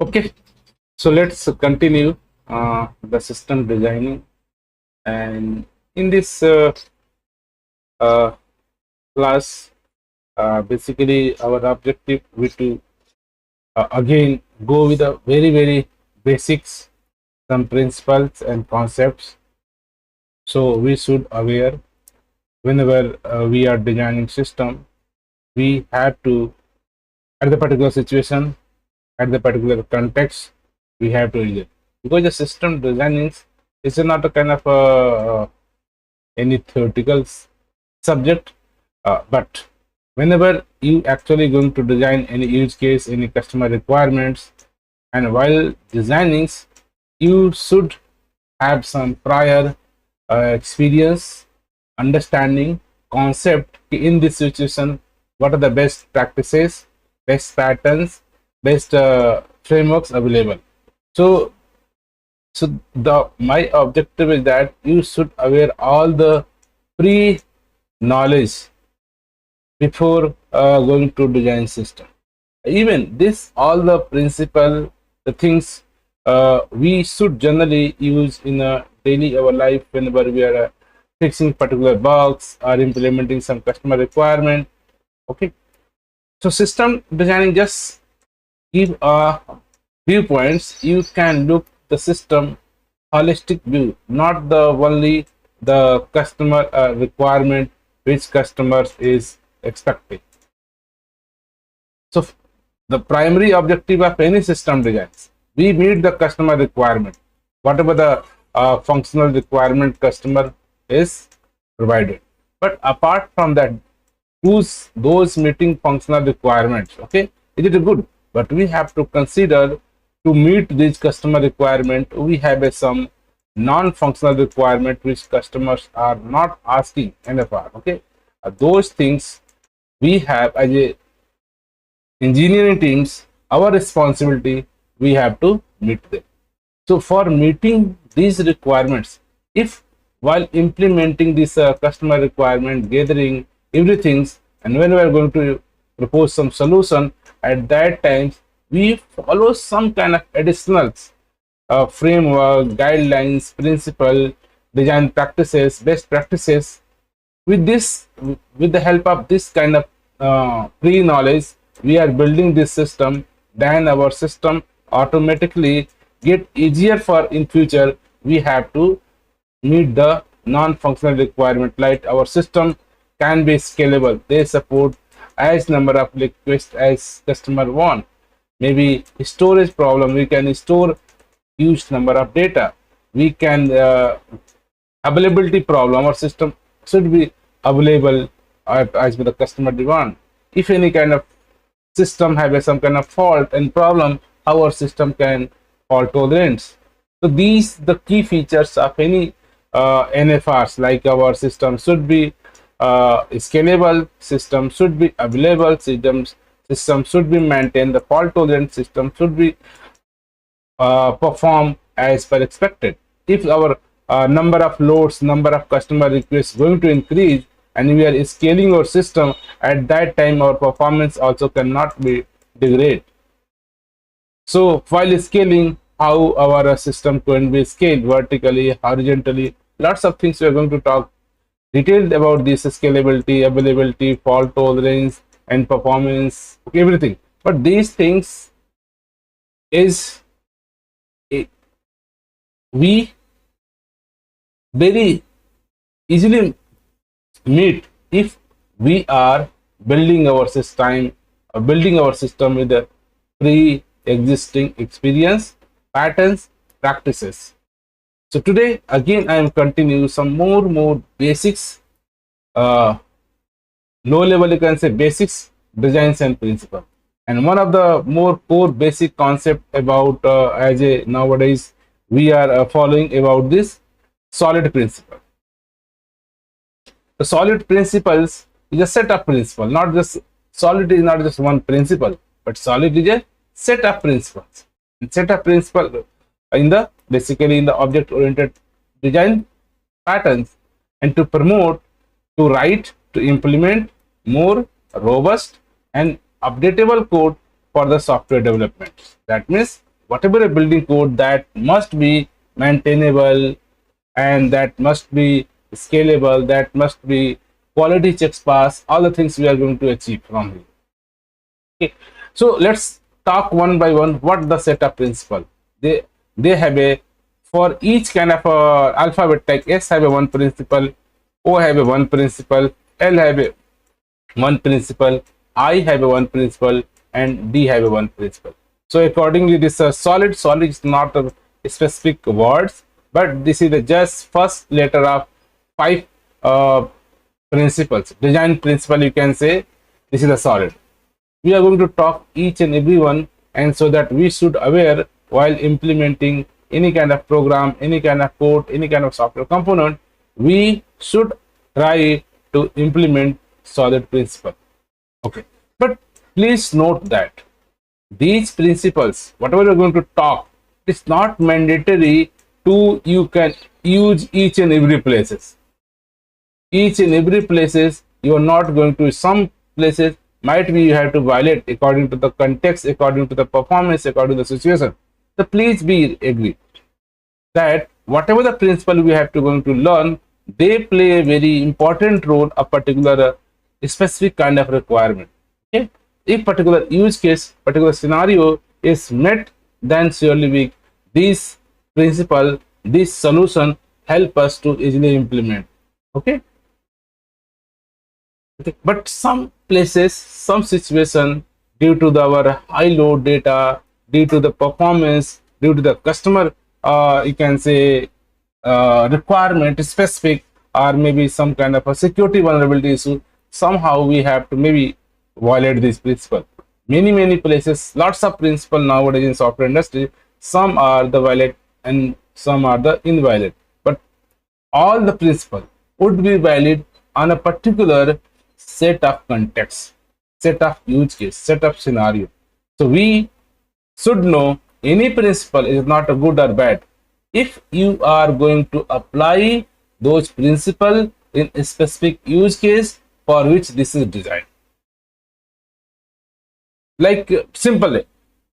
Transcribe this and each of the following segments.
Okay, so let's continue the system designing. And in this uh, class, basically our objective is to again go with a very basics, some principles and concepts. So we should aware whenever we are designing system, we have to at the particular situation, at the particular context, we have to use it, because the system designing is not a kind of any theoretical subject, but whenever you actually going to design any use case, any customer requirements, and while designing, you should have some prior experience, understanding, concept in this situation. What are the best practices, best patterns, best frameworks available? So the my objective is that you should aware all the pre knowledge before going to design system. Even this, all the principle, the things we should generally use in a daily our life whenever we are fixing particular bugs or implementing some customer requirement. Okay, so system designing just give a viewpoints. You can look the system holistic view, not the only the customer requirement which customers is expecting. So the primary objective of any system designs, we meet the customer requirement, whatever the functional requirement customer is provided. But apart from that, choose those meeting functional requirements. Okay, is it good? But we have to consider, to meet this customer requirement, we have some non-functional requirement which customers are not asking NFR. Okay, those things we have as a engineering teams, our responsibility, we have to meet them. So for meeting these requirements, if while implementing this customer requirement, gathering everything, and when we are going to propose some solution, at that time we follow some kind of additional framework, guidelines, principle, design practices, best practices. With this, with the help of this kind of pre-knowledge, we are building this system. Then our system automatically get easier for in future. We have to meet the non-functional requirement, like our system can be scalable. They support as number of requests as customer want. Maybe storage problem, we can store huge number of data. We can availability problem, our system should be available as per the customer demand. If any kind of system have some kind of fault and problem, our system can fault tolerance. So these the key features of any NFRs, like our system should be scalable, system should be available, system should be maintained, the fault tolerant system should be perform as per expected. If our number of loads, number of customer requests going to increase, and we are scaling our system, at that time our performance also cannot be degraded. So while scaling, how our system can be scaled vertically, horizontally, lots of things we are going to talk detailed about this scalability, availability, fault tolerance, and performance, everything. But these things is we very easily meet if we are building our system, with the pre-existing experience, patterns, practices. So today again I am continue some more basics, low level, you can say basics, designs and principle. And one of the more core basic concept about as a nowadays we are following about this solid principle. The solid principles is a set of principle, not just solid is not just one principle, but solid is a set of principles. And set of principle in the basically in the object oriented design patterns, and to promote, to write, to implement more robust and updatable code for the software development. That means whatever a building code that must be maintainable and that must be scalable, that must be quality checks pass, all the things we are going to achieve from here. Okay, so let's talk one by one what the setup principle. They have a, for each kind of alphabet, like S have a one principle, O have a one principle, L have a one principle, I have a one principle, and D have a one principle. So accordingly, this solid is not a specific words, but this is the just first letter of 5 principles, design principle, you can say. This is the solid. We are going to talk each and every one, and so that we should aware while implementing any kind of program, any kind of code, any kind of software component, we should try to implement solid principle. Okay, but please note that these principles, whatever you're going to talk, it's not mandatory to you can use each and every places. Each and every places you are not going to. Some places might be you have to violate according to the context, according to the performance, according to the situation. So please be agreed that whatever the principle we have to going to learn, they play a very important role, a particular specific kind of requirement. Okay, if particular use case, particular scenario is met, then surely we this principle, this solution help us to easily implement. Okay. Okay, but some places, some situation, due to our high load data, due to the performance, due to the customer, you can say requirement specific, or maybe some kind of a security vulnerability issue, somehow we have to maybe violate this principle. Many places, lots of principle nowadays in software industry, some are the valid and some are the invalid, but all the principle would be valid on a particular set of context, set of use case, set of scenario. So we should know any principle is not a good or bad if you are going to apply those principle in a specific use case for which this is designed. Like simple,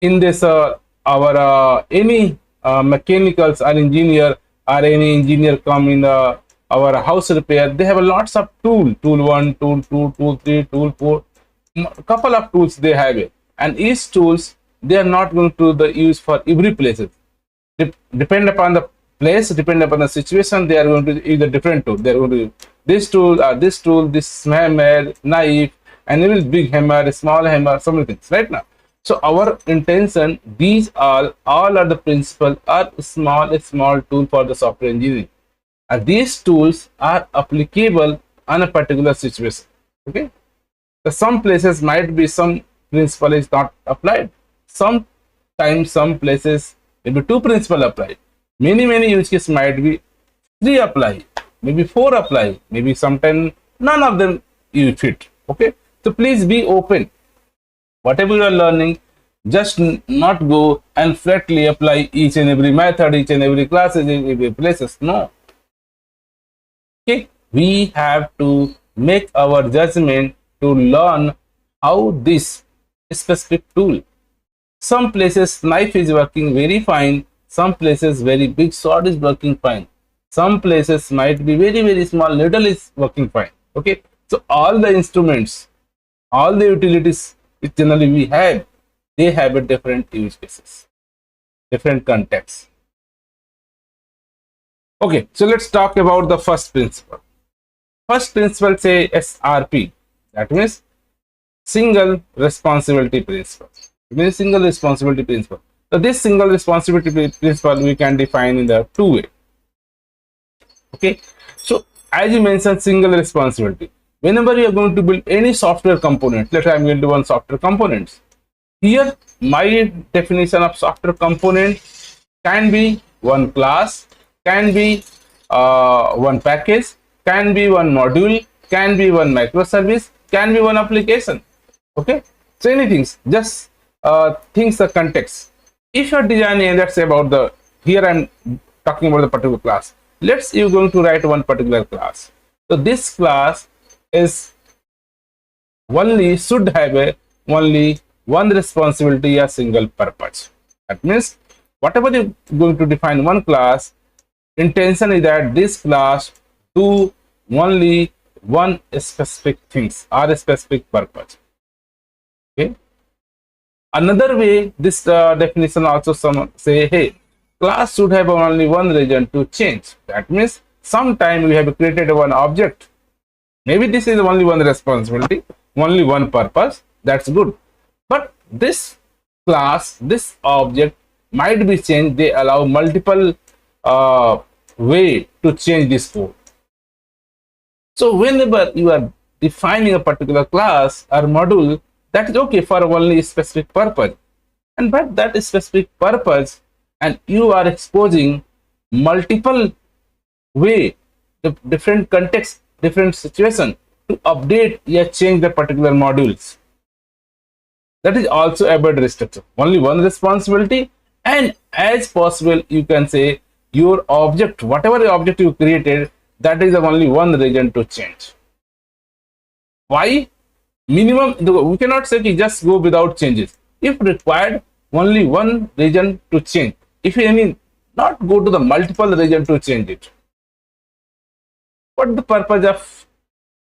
in this our any mechanicals or engineer or any engineer come in our house repair, they have a lots of tool 1, tool 2, tool 3, tool 4, couple of tools they have it, and each tools they are not going to the use for every places. Depend upon the place, depend upon the situation, they are going to use a different tool. They are going to use this tool or this tool, this hammer, knife, and even big hammer, small hammer, so many things right now. So our intention, these all are the principle are small tool for the software engineering. These tools are applicable on a particular situation. Okay, so some places might be some principle is not applied. Sometimes some places maybe 2 principle applied. Many use cases might be 3 apply, maybe 4 apply, maybe sometimes none of them you fit. Okay, so please be open. Whatever you are learning, just not go and flatly apply each and every method, each and every classes, every places. No. Okay, we have to make our judgment to learn how this specific tool. Some places knife is working very fine, some places very big sword is working fine, some places might be very small needle is working fine. Okay, so all the instruments, all the utilities which generally we have, they have a different use cases, different contexts. Okay, so let's talk about the first principle. First principle say SRP, that means single responsibility principle. It means single responsibility principle. So this single responsibility principle we can define in the 2 ways. Okay, so as you mentioned, single responsibility. Whenever you are going to build any software component, let's say I'm going to one software components. Here, my definition of software component can be one class, can be one package, can be one module, can be one microservice, can be one application. Okay, so anything, just things the context. If you're designing, let's say about the, here I'm talking about the particular class. Let's you're going to write one particular class. So this class is only should have a only one responsibility, a single purpose. That means whatever you're going to define one class, intention is that this class do only one specific things or a specific purpose. Okay. Another way, this definition also some say, hey, class should have only one region to change. That means sometime we have created one object. Maybe this is only one responsibility, only one purpose. That's good. But this class, this object might be changed. They allow multiple way to change this code. So whenever you are defining a particular class or module, that is okay for only a specific purpose. And but that is specific purpose, and you are exposing multiple way, the different context, different situation to update or change the particular modules. That is also a bad restriction. Only one responsibility, and as possible, you can say your object, whatever the object you created, that is only one region to change. Why? Minimum, we cannot say just go without changes. If required, only one region to change. If you mean not go to the multiple region to change it. What the purpose of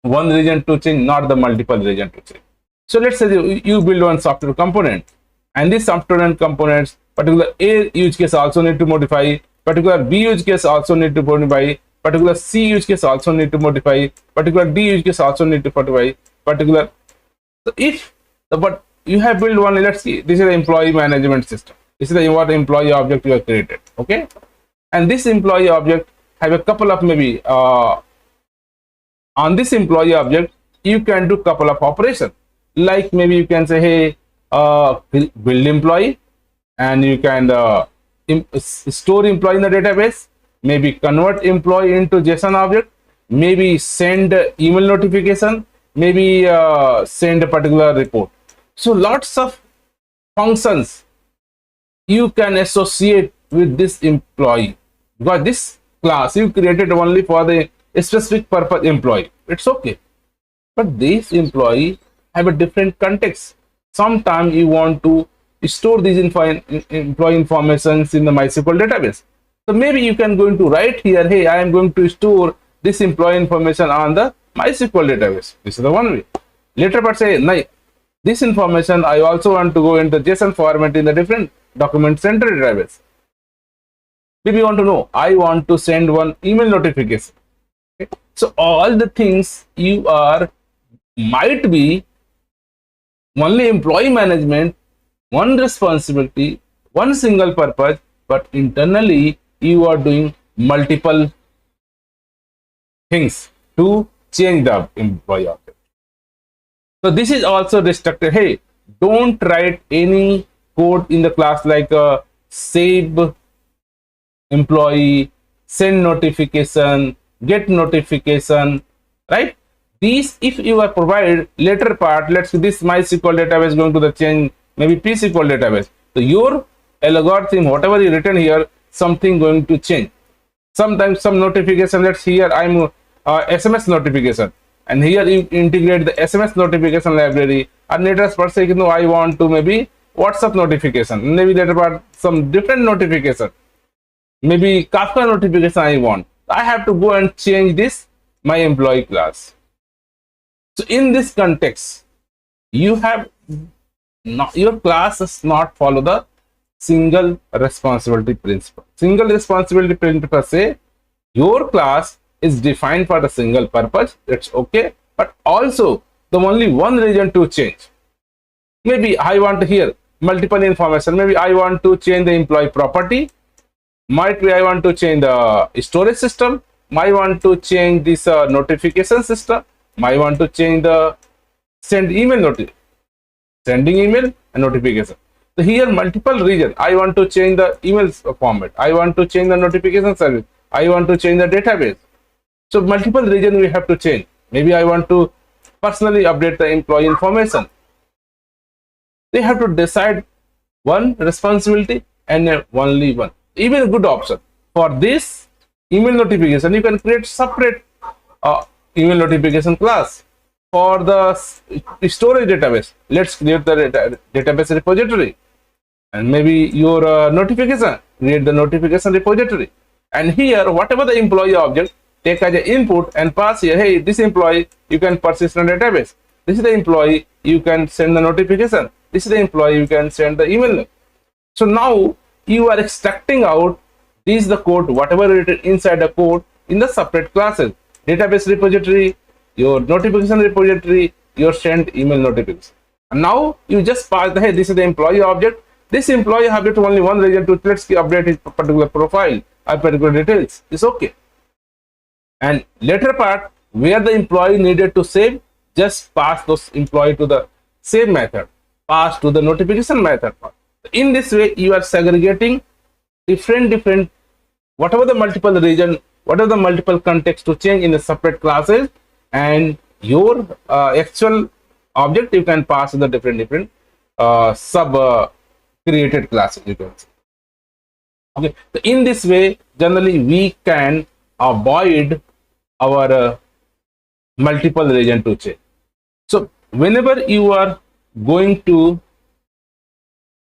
one region to change, not the multiple region to change? So let's say you build one software component, and this software components, particular A use case also need to modify, particular B use case also need to modify, particular C use case also need to modify, particular D use case also need to modify, particular. So if but you have built one, let's see, this is the employee management system. This is the what employee object you have created. Okay, and this employee object have a couple of maybe on this employee object you can do couple of operations. Like maybe you can say, hey, build employee, and you can store employee in the database, maybe convert employee into JSON object, maybe send email notification, maybe send a particular report. So lots of functions you can associate with this employee, because this class you created only for the specific purpose employee. It's okay, but this employee have a different context. Sometimes you want to store these employee informations in the MySQL database. So maybe you can going to write here, hey, I am going to store this employee information on the MySQL database. This is the one way. Later but say, no, this information I also want to go into JSON format in the different document center database. Maybe you want to know, I want to send one email notification. Okay. So all the things you are might be only employee management, one responsibility, one single purpose, but internally you are doing multiple things to change the employee object. So this is also restricted. Hey, don't write any code in the class like save employee, send notification, get notification, right? These, if you are provided later part, let's say this MySQL database going to the change, maybe P-SQL database. So your algorithm, whatever you written here, something going to change. Sometimes some notification, let's here I'm SMS notification, and here you integrate the SMS notification library, and later per se, no, I want to maybe WhatsApp notification, maybe later part some different notification, maybe Kafka notification I want. I have to go and change this my employee class. So in this context, you have not, your class does not follow the single responsibility principle. Single responsibility principle say your class is defined for the single purpose. It's okay, but also the only one region to change. Maybe I want to hear multiple information. Maybe I want to change the employee property. Might be I want to change the storage system. Might want to change this notification system. Might want to change the send email notice, sending email and notification. So here multiple region. I want to change the email format. I want to change the notification service. I want to change the database. So multiple region we have to change. Maybe I want to personally update the employee information. They have to decide one responsibility and only one. Even a good option for this email notification, you can create separate email notification class. For the storage database, let's create the database repository. And maybe your notification, create the notification repository. And here, whatever the employee object, take as an input and pass here, hey, this employee, you can persist in a database. This is the employee, you can send the notification. This is the employee, you can send the email. So now you are extracting out this the code, whatever written inside the code in the separate classes, database repository, your notification repository, your send email notification. And now you just pass the, hey, this is the employee object. This employee object only one region to let's update his particular profile or particular details. It's okay. And later part where the employee needed to save, just pass those employee to the save method, pass to the notification method. In this way, you are segregating different whatever the multiple region, whatever the multiple context to change in the separate classes, and your actual object you can pass to the different sub created classes, you can see. Okay, so in this way generally we can avoid our multiple region to change. So whenever you are going to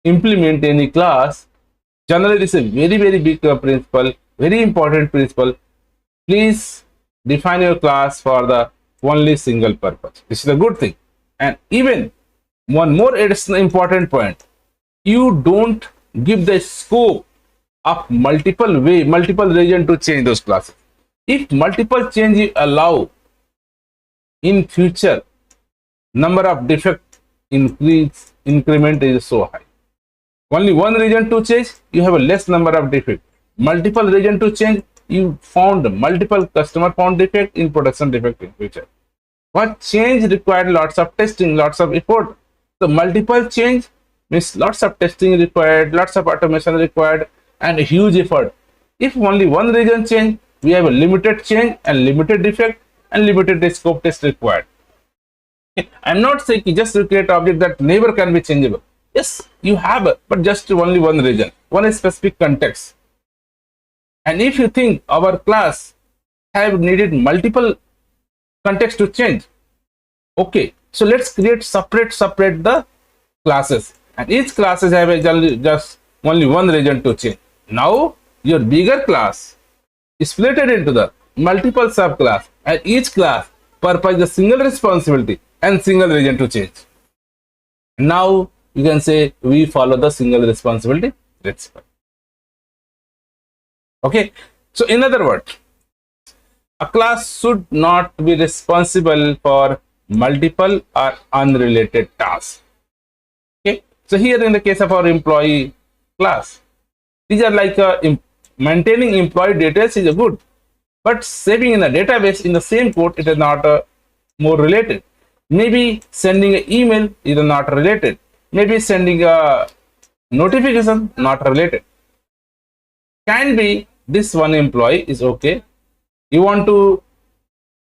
implement any class, generally this is a very big principle, very important principle. Please define your class for the only single purpose. This is a good thing. And even one more additional important point, you don't give the scope of multiple region to change those classes. If multiple change you allow, in future number of defect increment is so high. Only one region to change, you have a less number of defect. Multiple region to change, you found multiple customer found defect in production defect in future. What change required lots of testing, lots of effort. So multiple change means lots of testing required, lots of automation required, and a huge effort. If only one region change, we have a limited change and limited defect and limited scope test required. I'm not saying just to create object that never can be changeable. Yes, you have it, but just only one region, one specific context. And if you think our class have needed multiple context to change, okay, so let's create separate the classes, and each classes have a just only one region to change. Now your bigger class is split into the multiple subclass, and each class purpose the single responsibility and single region to change. Now you can say we follow the single responsibility principle. Okay, so in other words, a class should not be responsible for multiple or unrelated tasks. Okay, so here in the case of our employee class, these are like maintaining employee details is a good, but saving in a database in the same code, it is not more related. Maybe sending an email is not related. Maybe sending a notification not related. Can be this one employee is okay. You want to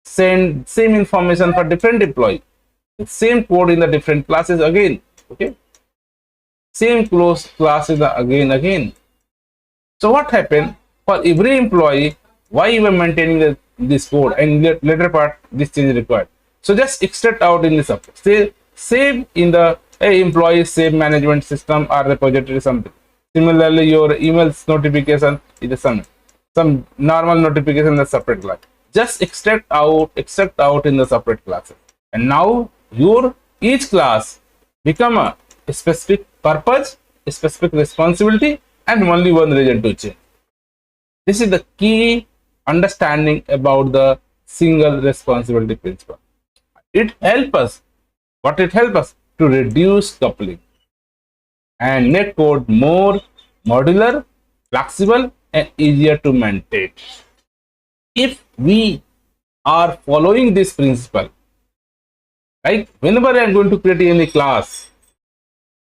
send same information for different employee, same code in the different classes again. Okay, same classes again. So what happened for every employee? Why you are maintaining this code, and later part this change is required. So just extract out in this object. Say save in the employee save management system or repository something. Similarly, your emails notification is some normal notification in the separate class. Just extract out in the separate classes, and now your each class become a specific purpose, a specific responsibility, and only one region to change. This is the key understanding about the single responsibility principle. It helps us. What it helps us to reduce coupling and make code more modular, flexible, and easier to maintain. If we are following this principle, right, whenever I am going to create any class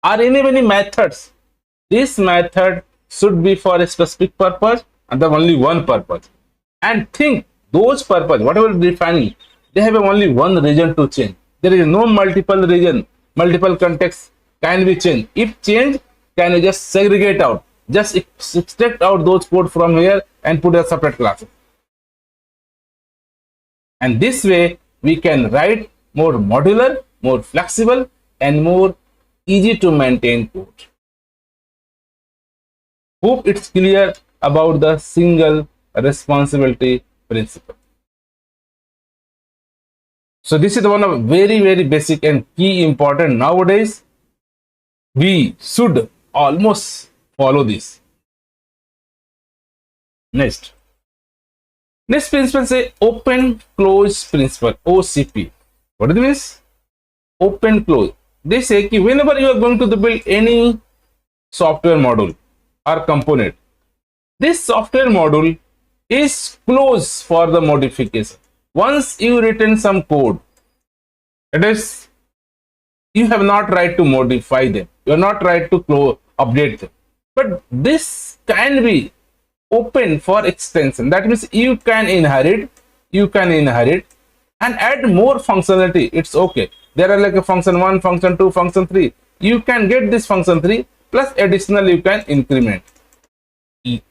or any methods, this method should be for a specific purpose and the only one purpose. And think those purpose, whatever defining, they have only one region to change. There is no multiple region, multiple context can be changed. If change, can you just segregate out, just extract out those code from here and put a separate class. And this way we can write more modular, more flexible, and more easy to maintain code. Hope it's clear about the single responsibility principle. So this is one of very basic and key important. Nowadays, we should almost follow this. Next principle say open close principle, OCP. What does it mean? Open close. They say that whenever you are going to build any software module or component, this software module is closed for the modification. Once you written some code, it is you have not right to modify them. You are not right to update them. But this can be open for extension. That means you can inherit and add more functionality. It's okay. There are like a function 1, function 2, function 3. You can get this function 3 plus additional you can increment.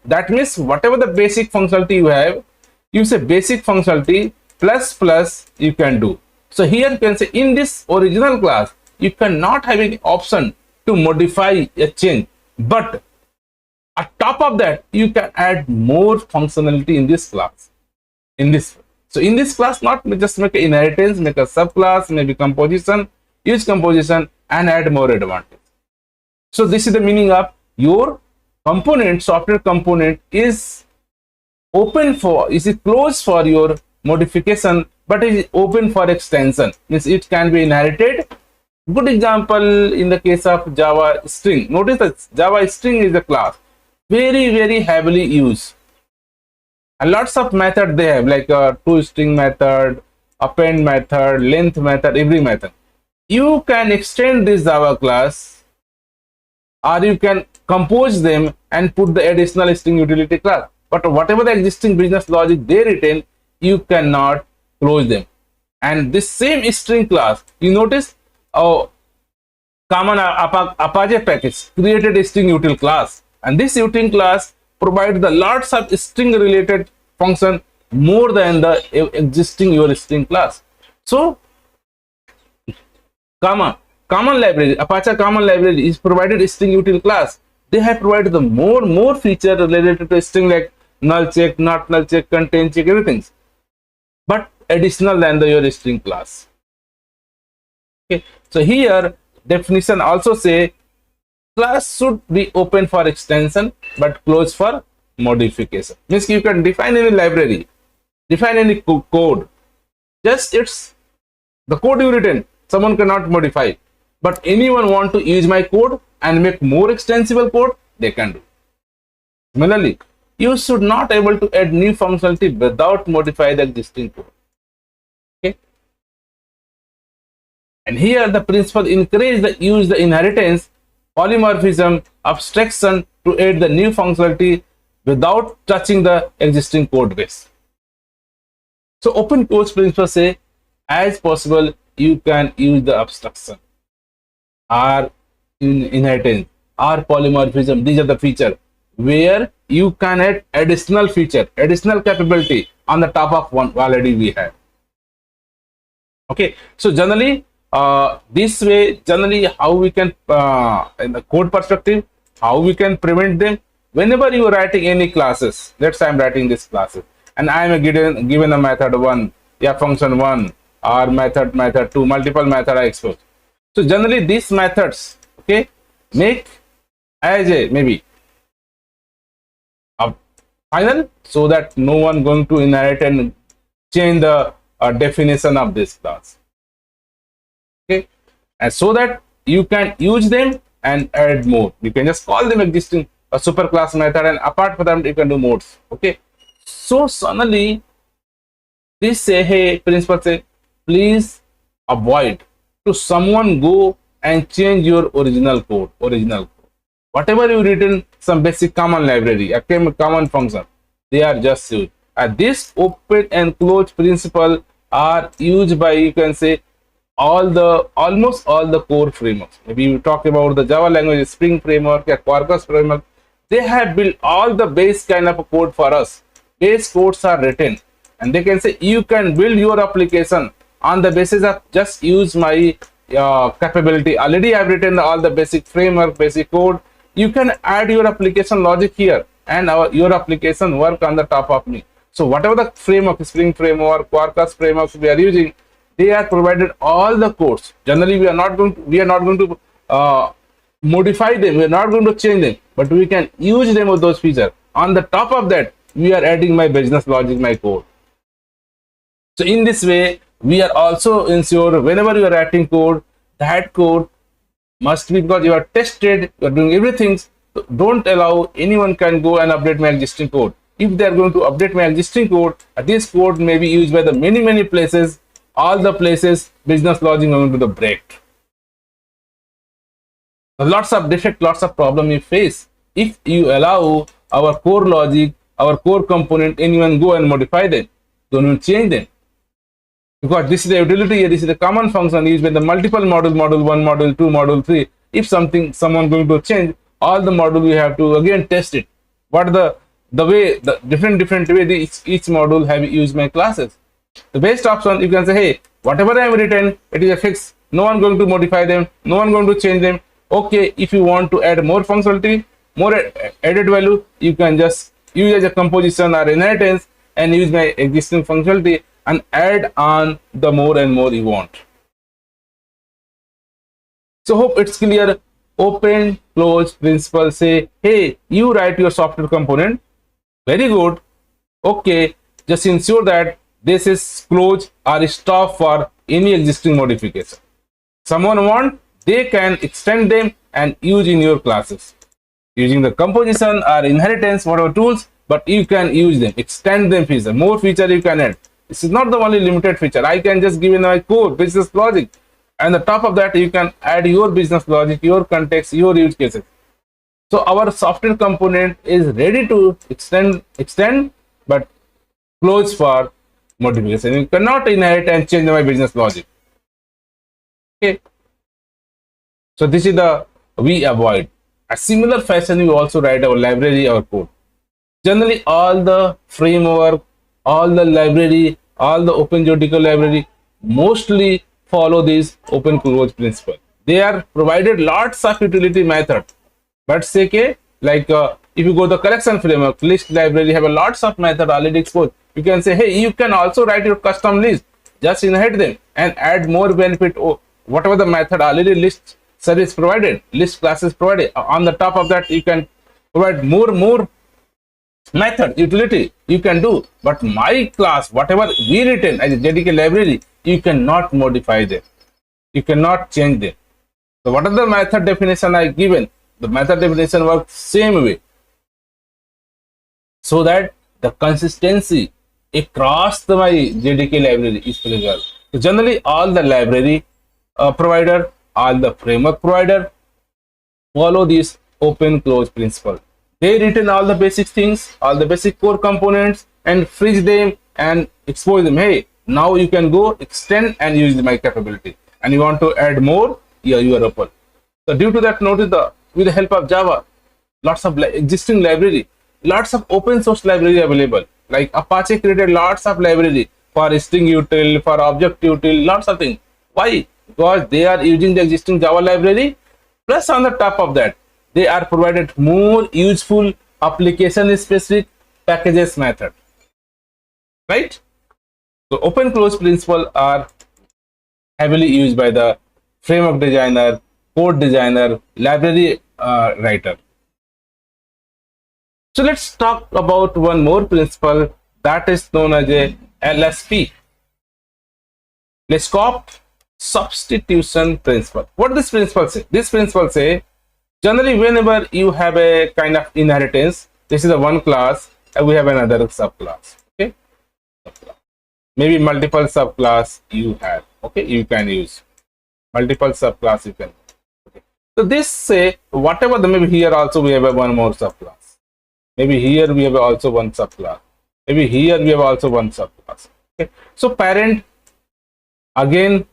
That means whatever the basic functionality you have, you say basic functionality plus you can do. So here you can say in this original class, you cannot have any option to modify a change, but on top of that, you can add more functionality in this class. So in this class, not just make an inheritance, make a subclass, maybe composition, use composition and add more advantage. So this is the meaning of your component, software component is open for, is closed for your modification, but it is open for extension. Means it can be inherited. Good example in the case of Java string. Notice that Java string is a class very heavily used. And lots of method they have, like a toString method, append method, length method, every method. You can extend this Java class, or you can compose them and put the additional string utility class. But whatever the existing business logic they retain, you cannot close them. And this same string class, you notice, common Apache package created a string util class, and this util class provides the lots of string related function more than the existing your string class. So common library, Apache common library is provided a string util class. They have provided the more feature related to string, like null check, not null check, contain check, everything, but additional than your string class. Okay, so here definition also say class should be open for extension but closed for modification. Means you can define any library, define any code, just it's the code you written, someone cannot modify, but anyone want to use my code and make more extensible code, they can do. Similarly, you should not able to add new functionality without modify the existing code. Okay, and here the principle encourage the use the inheritance, polymorphism, abstraction to add the new functionality without touching the existing code base. So open close principle say as possible you can use the abstraction or inheritance or polymorphism. These are the feature where you can add additional feature, additional capability on the top of one already we have. Okay, so generally this way, generally how we can in the code perspective, how we can prevent them. Whenever you are writing any classes, let's say I'm writing this classes and I am given a method 1, function 1 or method 2, multiple method I expose. So generally these methods, okay, make as a maybe a final, so that no one going to inherit and change the definition of this class. Okay, and so that you can use them and add more. You can just call them existing a super class method, and apart from that you can do modes. Okay, so suddenly this say, hey, principal say, please avoid to someone go and change your original code. Whatever you written, some basic common library, a common function, they are just used. And this open and close principle are used by, you can say, almost all the core frameworks. Maybe you talk about the Java language, Spring framework, or Quarkus framework. They have built all the base kind of a code for us. Base codes are written, and they can say you can build your application on the basis of just use my capability. Already I've written all the basic framework, basic code. you can add your application logic here, and your application work on the top of me. So whatever the framework, Spring framework, Quarkus frameworks we are using, they are provided all the codes. Generally, we are not going to modify them. We are not going to change them, but we can use them with those features. On the top of that, we are adding my business logic, my code. So in this way, we are also ensure whenever you are writing code, that code must be, because you are tested, you are doing everything. So don't allow anyone can go and update my existing code. If they are going to update my existing code, this code may be used by the many places. All the places business logic are going to break. Lots of defect, lots of problem you face if you allow our core logic, our core component, anyone go and modify them, don't change them. Because this is the utility here, this is the common function used by the multiple module, module 1, module 2, module 3. If someone going to change, all the module we have to again test it. What the way, the different way each module have used my classes. The best option, you can say, hey, whatever I have written, it is a fix. No one going to modify them, no one going to change them. Okay, if you want to add more functionality, more added value, you can just use as a composition or inheritance and use my existing functionality and add on the more and more you want. So hope it's clear. Open close principle say, hey, you write your software component, very good. Okay, just ensure that this is close or stop for any existing modification. Someone want, they can extend them and use in your classes using the composition or inheritance, whatever tools, but you can use them, extend them feature, more feature you can add. This is not the only limited feature. I can just give in my core business logic, and the top of that you can add your business logic, your context, your use cases. So our software component is ready to extend, but close for modification. You cannot inherit and change my business logic. Okay. So this is the we avoid. A similar fashion, we also write our library, our code. Generally, all the framework, all the library, all the OpenJDK library mostly follow this open close principle. They are provided lots of utility method. But say, okay, like if you go to the collection framework, list library have a lots of method already exposed. You can say, hey, you can also write your custom list, just inherit them and add more benefit or whatever the method already list service provided, list classes provided. On the top of that, you can provide more method utility you can do. But my class, whatever we written as a JDK library, you cannot modify them, you cannot change them. So what are the method definition I given? The method definition works same way, so that the consistency across my JDK library is preserved. So generally, all the library provider, all the framework provider follow this open close principle. They written all the basic things, all the basic core components, and freeze them and expose them. Hey, now you can go extend and use my capability, and you want to add more, yeah, you are open. So due to that, notice with the help of Java, lots of existing library, lots of open source library available. Like Apache created lots of library for string util, for object util, lots of things. Why? Because they are using the existing Java library, plus on the top of that, they are provided more useful application specific packages method, right? So open close principle are heavily used by the framework designer, code designer, library writer. So let's talk about one more principle that is known as a LSP, Liskov substitution principle. What this principle say? This principle say, generally whenever you have a kind of inheritance, this is a one class and we have another subclass. Okay, maybe multiple subclass you have. Okay, you can use multiple subclass you can. Okay. So this say whatever the, maybe here also we have a one more subclass. Maybe here we have also one subclass. Maybe here we have also one subclass. Okay. So parent, again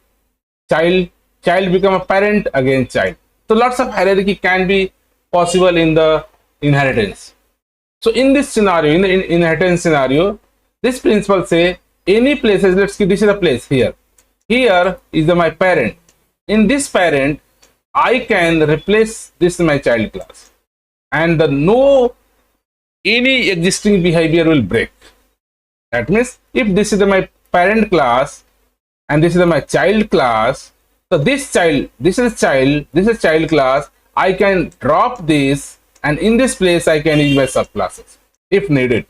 child become a parent, again child. So lots of hierarchy can be possible in the inheritance. So in this scenario, in the inheritance scenario, this principle say any places, let's see, this is a place here. Here is my parent. In this parent, I can replace this my child class. and the no any existing behavior will break. That means if this is my parent class and this is my child class, so this is child class, I can drop this and in this place I can use my subclasses if needed.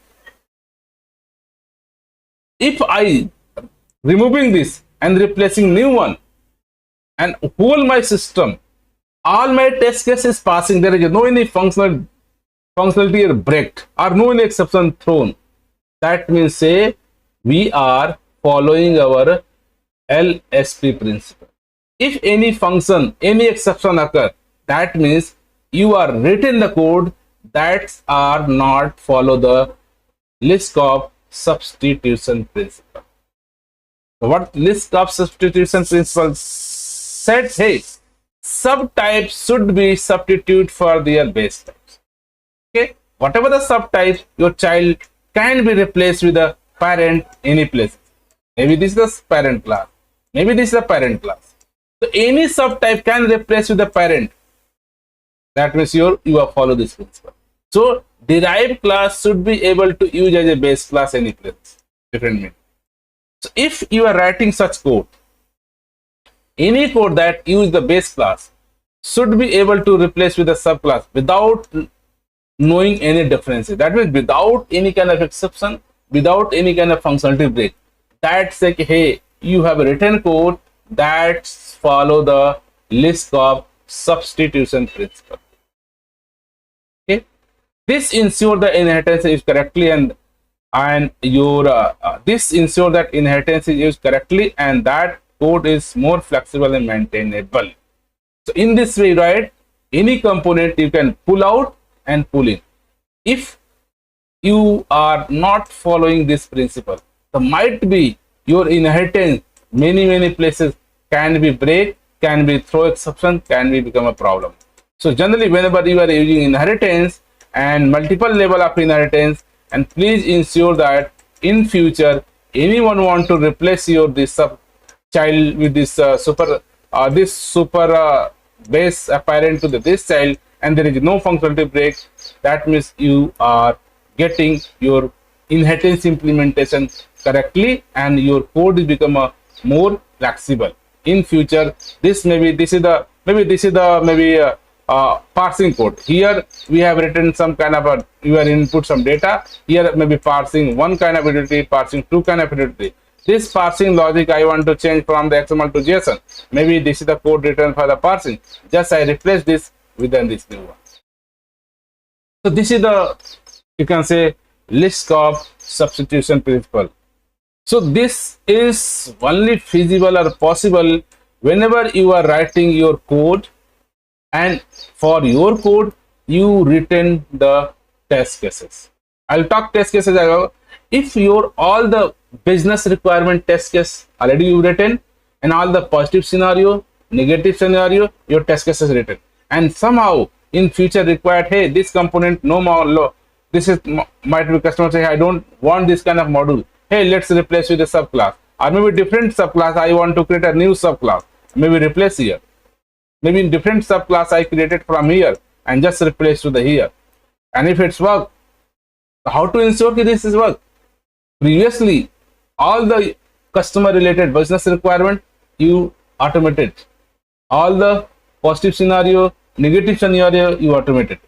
If I removing this and replacing new one and whole my system, all my test cases passing, there is no any functionality or breaked or no any exception thrown. That means say we are following our LSP principle. If any function, any exception occur, that means you are written the code that are not follow the Liskov substitution principle. So what Liskov substitution principle said, hey, subtypes should be substitute for their base types. Okay, whatever the subtype, your child can be replaced with a parent any place. Maybe this is the parent class, maybe this is the parent class. So any subtype can replace with the parent. That means you are follow this principle. So derived class should be able to use as a base class any place. Different meaning. So if you are writing such code, any code that use the base class should be able to replace with a subclass without knowing any differences. That means without any kind of exception, without any kind of functionality break. That's like, hey, you have a written code that follow the Liskov substitution principle. Okay, this ensure the inheritance is correctly and your this ensure that inheritance is used correctly and that code is more flexible and maintainable. So in this way, right, any component you can pull out and pull in. If you are not following this principle, there might be your inheritance many places can be break, can be throw exception, can be become a problem. So generally whenever you are using inheritance and multiple level of inheritance, and please ensure that in future anyone want to replace your this sub child with this super base apparent to this child and there is no functionality break, that means you are getting your inheritance implementation correctly and your code is become a more flexible. In future, this is the parsing code. Here we have written some kind of a, you are input some data. Here maybe parsing one kind of entity, parsing two kind of entity. This parsing logic I want to change from the XML to JSON. Maybe this is the code written for the parsing. Just I replace this within this new one. So this is the, you can say, Liskov substitution principle. So this is only feasible or possible whenever you are writing your code, and for your code you written the test cases. I'll talk test cases. If your all the business requirement test case already you written and all the positive scenario, negative scenario, your test case is written, and somehow in future required, hey, this component no more low, this is might be customer say I don't want this kind of module, hey, let's replace with a subclass, or maybe different subclass, I want to create a new subclass, maybe replace here, maybe in different subclass I created from here and just replace to the here. And if it's work, how to ensure that this is work? Previously all the customer related business requirement you automated, all the positive scenario, negative scenario you automated.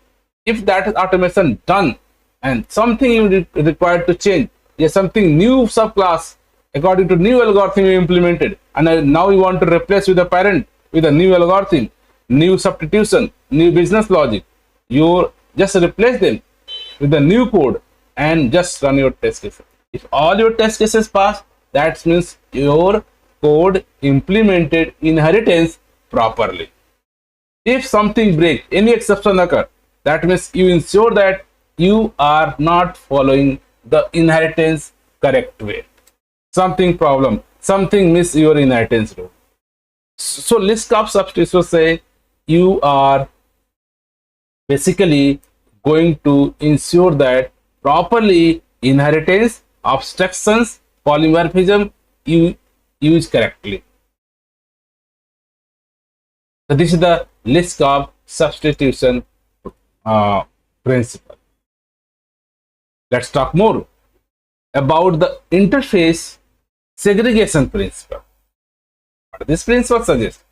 If that is automation done and something you required to change, yes, something new subclass according to new algorithm you implemented, and now you want to replace with a parent with a new algorithm, new substitution, new business logic, you just replace them with the new code and just run your test cases. If all your test cases pass, that means your code implemented inheritance properly. If something breaks, any exception occur, that means you ensure that you are not following the inheritance correct way. Something problem, something miss your inheritance rule. So Liskov substitution say you are basically going to ensure that properly inheritance, abstractions, polymorphism you use correctly. So this is the Liskov substitution principle. Let's talk more about the interface segregation principle. What this principle suggests?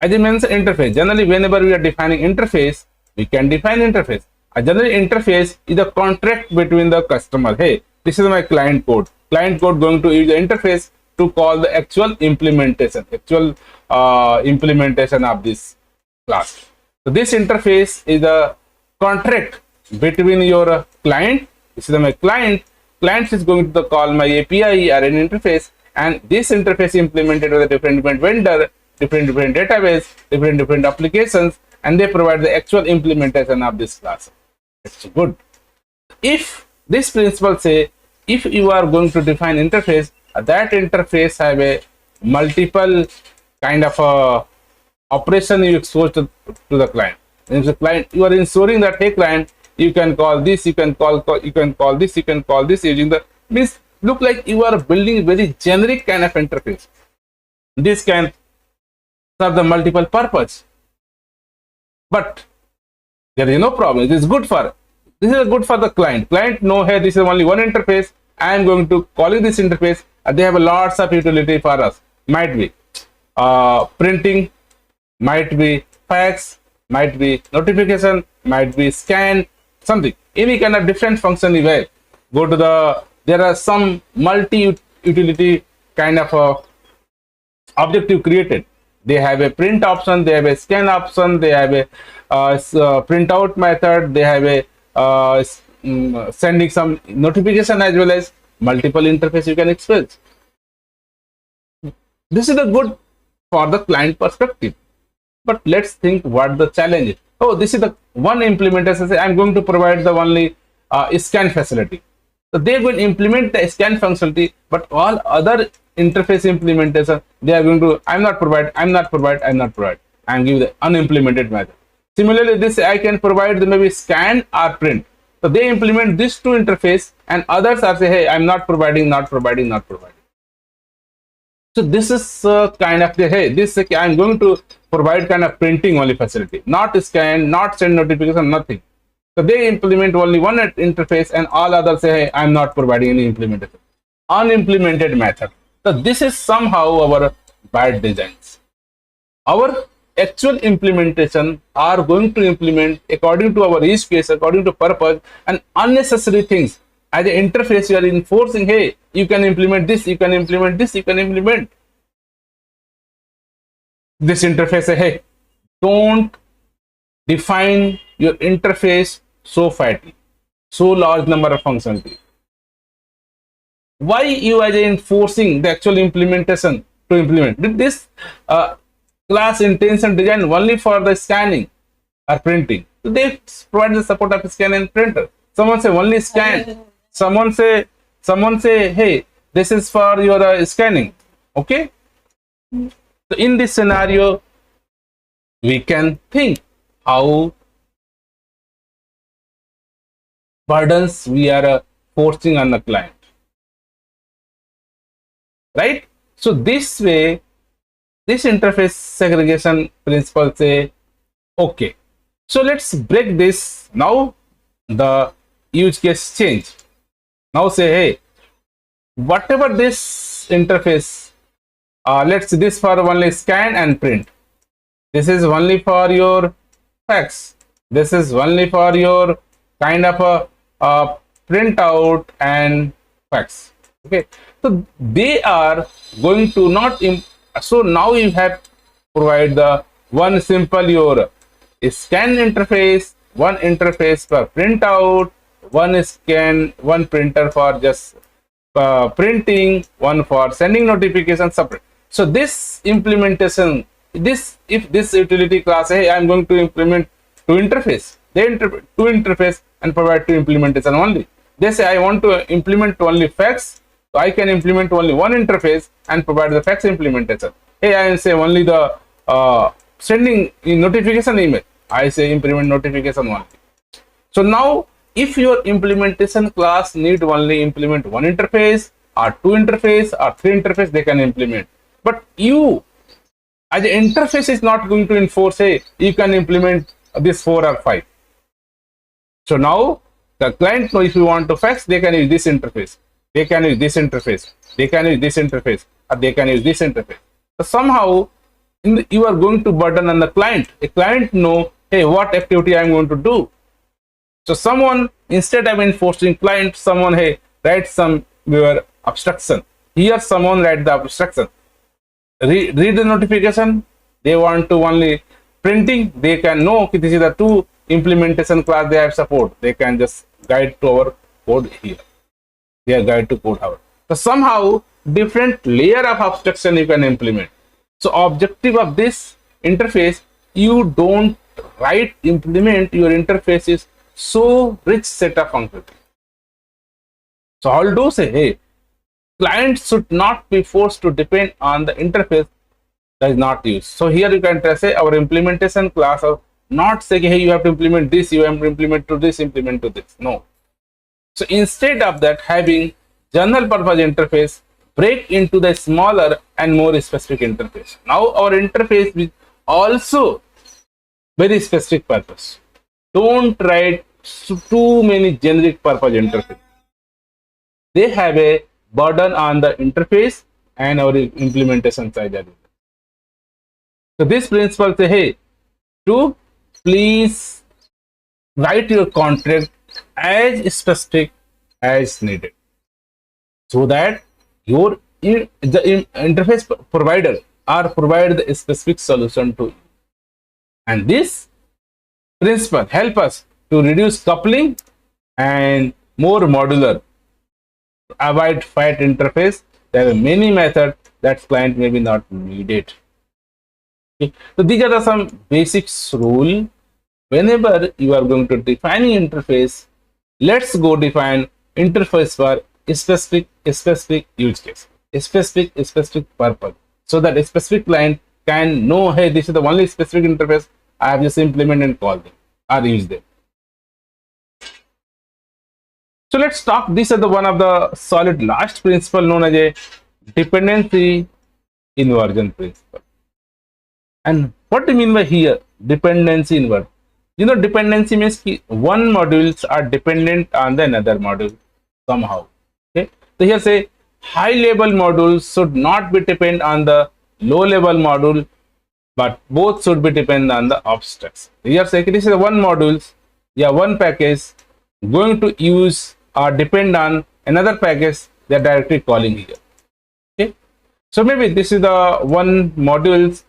As I mentioned, interface. Generally, whenever we are defining interface, we can define interface. A general interface is a contract between the customer. Hey, this is my client code. Client code going to use the interface to call the actual implementation, implementation of this class. So this interface is a contract between your client. This is my client. Client is going to call my API or an interface, and this interface implemented with a different vendor, different database, different applications, and they provide the actual implementation of this class. It's good. If this principle say, if you are going to define interface, that interface have a multiple kind of operation you expose to the client. And the client, you are ensuring that, hey client, you can call this, you can call this, you can call this using the, means look like you are building very generic kind of interface. This can serve the multiple purpose, but there is no problem. This is good for the client. Client know, hey, this is only one interface. I am going to calling this interface. They have a lots of utility for us. Might be printing, might be fax, might be notification, might be scan, something. Any kind of different function you have. Go to the, there are some multi-utility kind of objective created. They have a print option, they have a scan option, they have a printout method, they have a sending some notification as well as multiple interface you can express. This is the good for the client perspective. But let's think what the challenge is. Oh, this is the one implementation. I'm going to provide the only scan facility. So they will implement the scan functionality, but all other interface implementation, they are going to, I'm not provide, and give the unimplemented method. Similarly, this I can provide the maybe scan or print. So they implement this two interface, and others are say, hey, I'm not providing. So this is kind of the, hey, this I'm going to provide kind of printing only facility, not scan, not send notification, nothing. So they implement only one interface, and all others say, hey, I'm not providing any implementation. Unimplemented method. So this is somehow our bad designs. Our actual implementation are going to implement according to our use case, according to purpose, and unnecessary things. As an interface, you are enforcing, hey, you can implement this, you can implement this, you can implement this interface. Say, hey, don't define your interface so fatty, so large number of functionality. Why you are enforcing the actual implementation to implement? Did this class intention design only for the scanning or printing? So they provide the support of scan and printer. Someone say only scan. Someone say, hey, this is for your scanning. Okay. So in this scenario, we can think how burdens we are forcing on the client. Right? So this way, this interface segregation principle say, okay, so let's break this. Now the use case change. Now say, hey, whatever this interface, let's see, this for only scan and print. This is only for your fax. This is only for your kind of a printout and fax. Okay, so they are going to not. So now you have provide the one simple your scan interface, one interface for printout, one scan, one printer for just printing, one for sending notifications separate. So this implementation, this if this utility class, hey, I'm going to implement two interface. They interpret two interface and provide two implementation only. They say I want to implement only fax, so I can implement only one interface and provide the fax implementation. Hey, I say only the sending notification email. I say implement notification only. So now, if your implementation class need only implement one interface or two interface or three interface, they can implement. But you as an interface is not going to enforce, hey, you can implement this 4 or 5. So now the client know if you want to fetch, they can use this interface. They can use this interface. They can use this interface, or they can use this interface. So somehow you are going to burden on the client. A client know, hey, what activity I am going to do. So someone, instead of enforcing client, someone, hey, write some your abstraction. Here someone write the abstraction. Read the notification. They want to only printing. They can know okay, this is the two implementation class they have support. They can just guide to our code here. They are guide to code our. So somehow different layer of abstraction you can implement. So objective of this interface, you don't implement your interface is so rich set of functionality. So I'll do say, hey, clients should not be forced to depend on the interface that is not used. So here you can say our implementation class of not saying, hey, you have to implement this, you have to implement to this, implement to this. No. So instead of that, having general purpose interface break into the smaller and more specific interface. Now our interface is also very specific purpose. Don't write too many generic purpose interface. They have a burden on the interface and our implementation side. So this principle say, hey, to please write your contract as specific as needed, so that the interface provider or provide the specific solution to you. And this principle help us to reduce coupling and more modular, avoid fat interface. There are many methods that client may be not needed. Okay. So these are some basics rule. Whenever you are going to define interface, let's go define interface for a specific use case, a specific purpose, so that a specific client can know, hey, this is the only specific interface I have just implement and call them or use them. So let's talk. This is the one of the solid last principle known as a dependency inversion principle. And what do you mean by here dependency inversion? You know, dependency means one modules are dependent on the another module somehow. Okay, so here say high level modules should not be depend on the low level module, but both should be depend on the abstracts. Here say this is one modules, yeah, one package going to use or depend on another package they are directly calling here. Okay, so maybe this is the one modules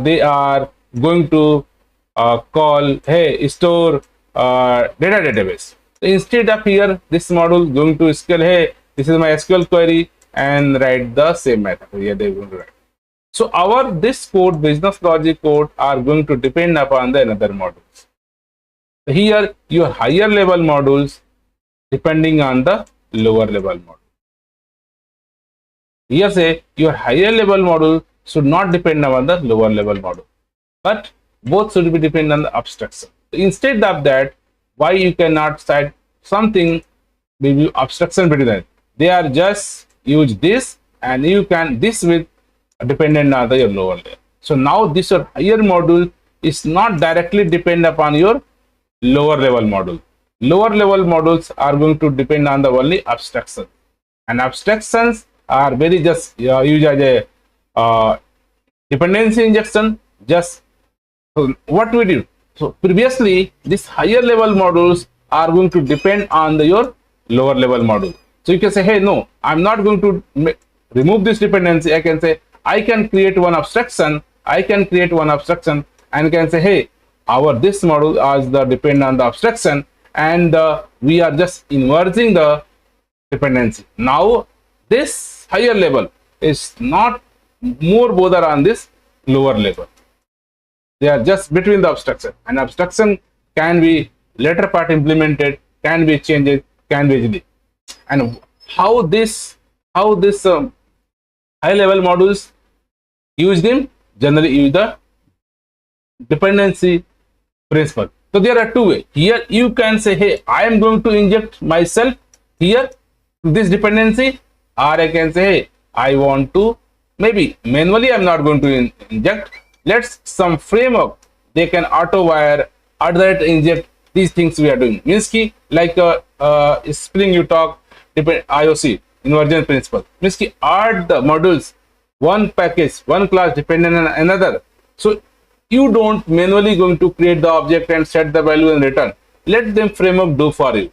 they are going to call, hey, store data database. So instead of here, this module going to scale, hey, this is my SQL query, and write the same method. Here they are going to write. So our this code, business logic code, are going to depend upon the another modules. So here your higher level modules depending on the lower level module. Here say your higher level module should not depend on the lower level module, but both should be dependent on the abstraction. So instead of that, why you cannot cite something maybe abstraction between that? They are just use this, and you can this with dependent on your lower layer. So now this your higher module is not directly depend upon your lower level module. Lower level modules are going to depend on the only abstraction, and abstractions are very just used as a dependency injection. Just so what we do. So previously, this higher level modules are going to depend on your lower level module. So you can say, hey, no, I'm not going to remove this dependency. I can say, I can create one abstraction. I can create one abstraction and can say, hey, our this module is the depend on the abstraction, and we are just inverting the dependency. Now this higher level is not more bother on this lower level. They are just between the abstraction, and abstraction can be later part implemented, can be changed, can be easily. And how this high level modules use them, generally use the dependency principle. So there are two ways. Here you can say, hey, I am going to inject myself here this dependency, or I can say, hey, I want to maybe manually I'm not going to inject. Let's some framework they can auto wire or that inject these things we are doing. Means ki like Spring you talk IOC inversion principle. Means ki add the modules, one package, one class dependent on another. So you don't manually going to create the object and set the value and return. Let them framework do for you.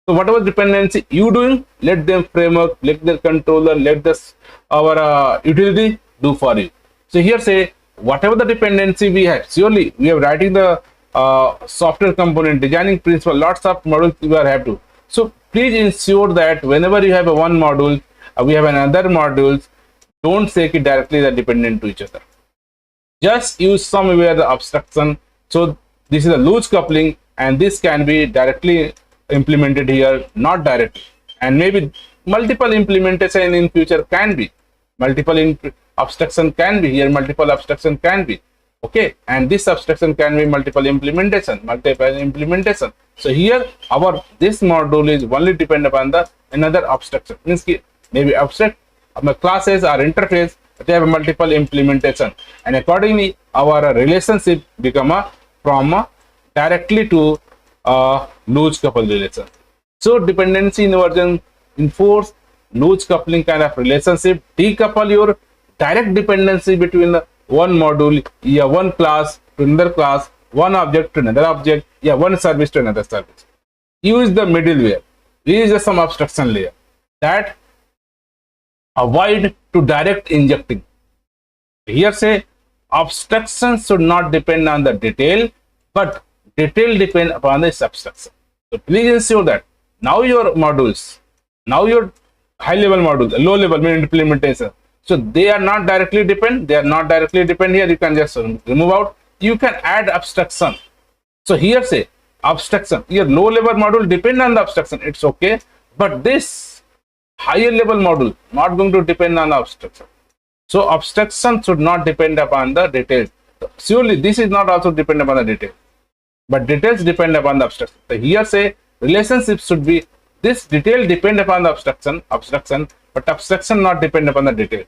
So whatever dependency you doing, let them framework, let the controller, let this our utility do for you. So here say whatever the dependency we have, surely we are writing the software component designing principle, lots of modules we are have to. So please ensure that whenever you have a one module, we have another modules, don't say it directly the dependent to each other. Just use somewhere the abstraction. So this is a loose coupling, and this can be directly implemented here, not directly, and maybe multiple implementation in future can be multiple abstraction can be here, multiple abstraction can be okay, and this abstraction can be multiple implementation. So here our this module is only depend upon the another abstraction. Means maybe abstract classes or interface, they have multiple implementation, and accordingly our relationship become from directly to loose couple relation. So dependency inversion enforce loose coupling kind of relationship, decouple your direct dependency between the one module, one class to another class, one object to another object, one service to another service. Use the middleware, use some abstraction layer that avoid to direct injecting. Here say abstraction should not depend on the detail, but detail depend upon the abstraction. So please ensure that now your modules, now your high level modules, low level implementation, so they are not directly depend, here you can just remove out, you can add abstraction. So here say abstraction, your low level module depend on the abstraction, it's okay, but this higher level module not going to depend on the abstraction. So abstraction should not depend upon the detail. Surely this is not also depend upon the detail, but details depend upon the abstraction. So here say relationship should be this detail depend upon the abstraction, but abstraction not depend upon the detail,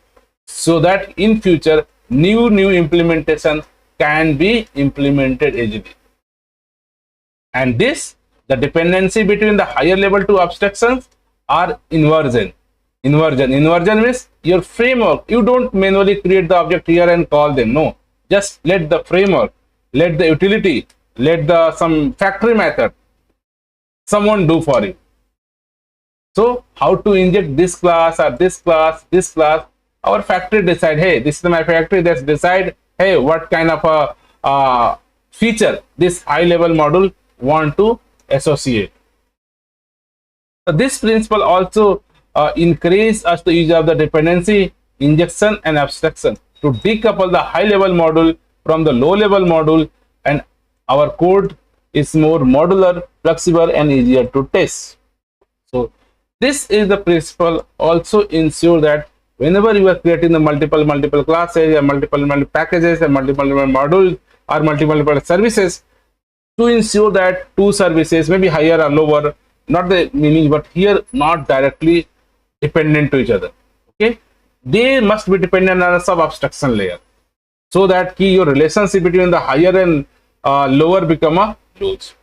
so that in future new implementation can be implemented easily. And this the dependency between the higher level two abstractions are inversion. Inversion means your framework, you don't manually create the object here and call them, no, just let the framework, let the utility, let the some factory method someone do for you. So how to inject this class or this class, our factory decide, hey, this is my factory, let's decide, hey, what kind of a feature this high level module want to associate. So this principle also encourages us to use of the dependency injection and abstraction to decouple the high level module from the low level module, and our code is more modular, flexible, and easier to test. So this is the principle also ensure that whenever you are creating the multiple classes, multiple packages, and multiple modules or multiple services, to ensure that two services maybe higher or lower, not the meaning, but here not directly dependent to each other. Okay, they must be dependent on a sub abstraction layer, so that your relationship between the higher and lower become a loose.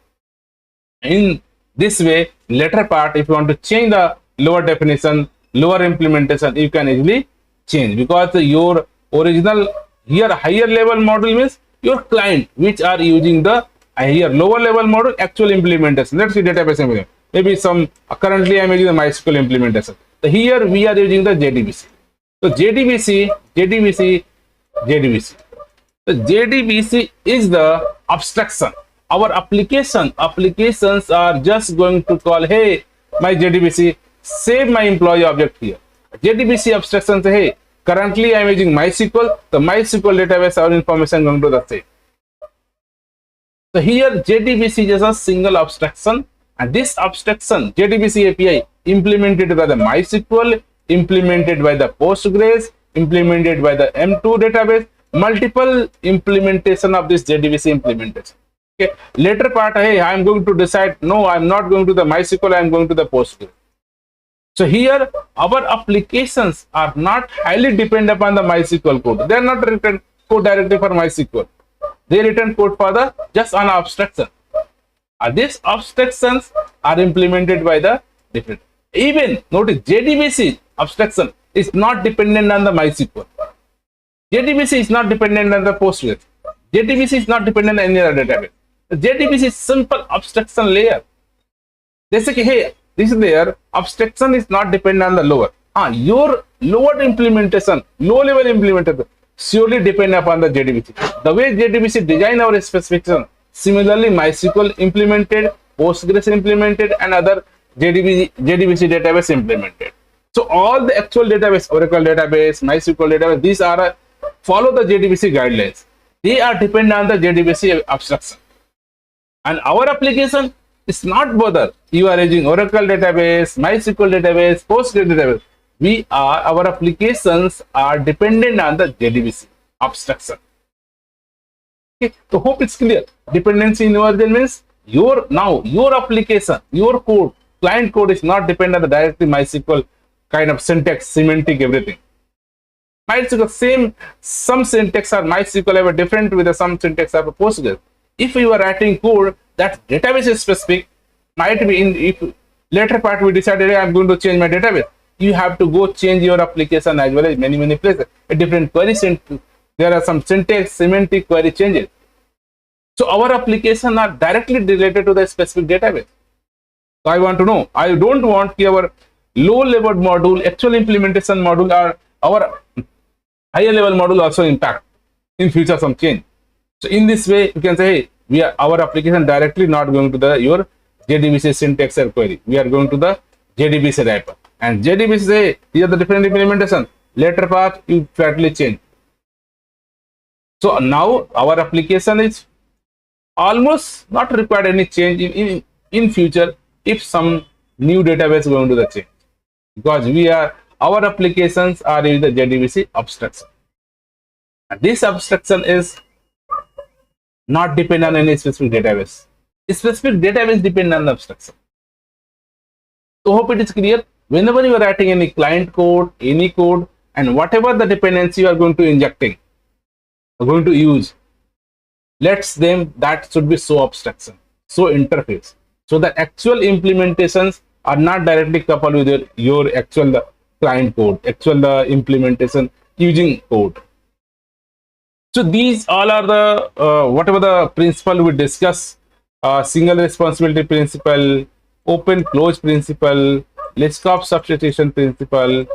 In this way, later part, if you want to change the lower definition, lower implementation, you can easily change, because your original here higher level module means your client which are using the here lower level module actual implementation. Let's see database implementation. Maybe some currently I am using the MySQL implementation. So here we are using the JDBC. So JDBC. So JDBC is the abstraction. Our applications are just going to call, hey, my JDBC, save my employee object here. JDBC abstraction say, hey, currently I am using MySQL. The MySQL database our information going to the same. So here JDBC is a single abstraction, and this abstraction JDBC API implemented by the MySQL, implemented by the Postgres, implemented by the M2 database, multiple implementation of this JDBC implementation. Okay, later part, hey, I am going to decide, no, I am not going to the MySQL, I am going to the Postgres. So here our applications are not highly dependent upon the MySQL code. They are not written code directly for MySQL. They written code for the just an abstraction. These abstractions are implemented by the different. Even notice JDBC abstraction is not dependent on the MySQL. JDBC is not dependent on the Postgres. JDBC is not dependent on any other database. The JDBC is simple abstraction layer. They say, hey, this layer abstraction is not dependent on the lower. Your lower implementation, low level implementation, surely depend upon the JDBC. The way JDBC design our specification, similarly MySQL implemented, Postgres implemented, and other JDBC database implemented. So all the actual database, Oracle database, MySQL database, these are follow the JDBC guidelines. They are dependent on the JDBC abstraction. And our application is not bother. You are using Oracle database, MySQL database, Postgres database. Our applications are dependent on the JDBC abstraction. Okay, so hope it's clear. Dependency inversion means your application, your code, client code is not dependent on the directly MySQL kind of syntax, semantic, everything. MySQL some syntax are MySQL have a different with some syntax of a Postgres. If you are writing code that database is specific, might be if later part we decided I'm going to change my database, you have to go change your application as well as many places. A different query there are some syntax, semantic query changes. So our application are directly related to the specific database. So I want to know, I don't want our low level module, actual implementation module, or our higher level module also impact in future some change. So in this way, you can say, hey, our application directly not going to your JDBC syntax or query. We are going to the JDBC wrapper. And JDBC say, these are the different implementation. Later part, you flatly change. So now our application is almost not required any change in future if some new database going to the change. Because our applications are in the JDBC abstraction. And this abstraction is not dependent on any specific database. A specific database depends on the abstraction. So hope it is clear. Whenever you are writing any client code, any code, and whatever the dependency you are going to injecting, are going to use, that should be so abstraction, so interface. So the actual implementations are not directly coupled with your actual client code, actual implementation using code. So these all are the whatever the principle we discuss: single responsibility principle, open close principle, Liskov substitution principle,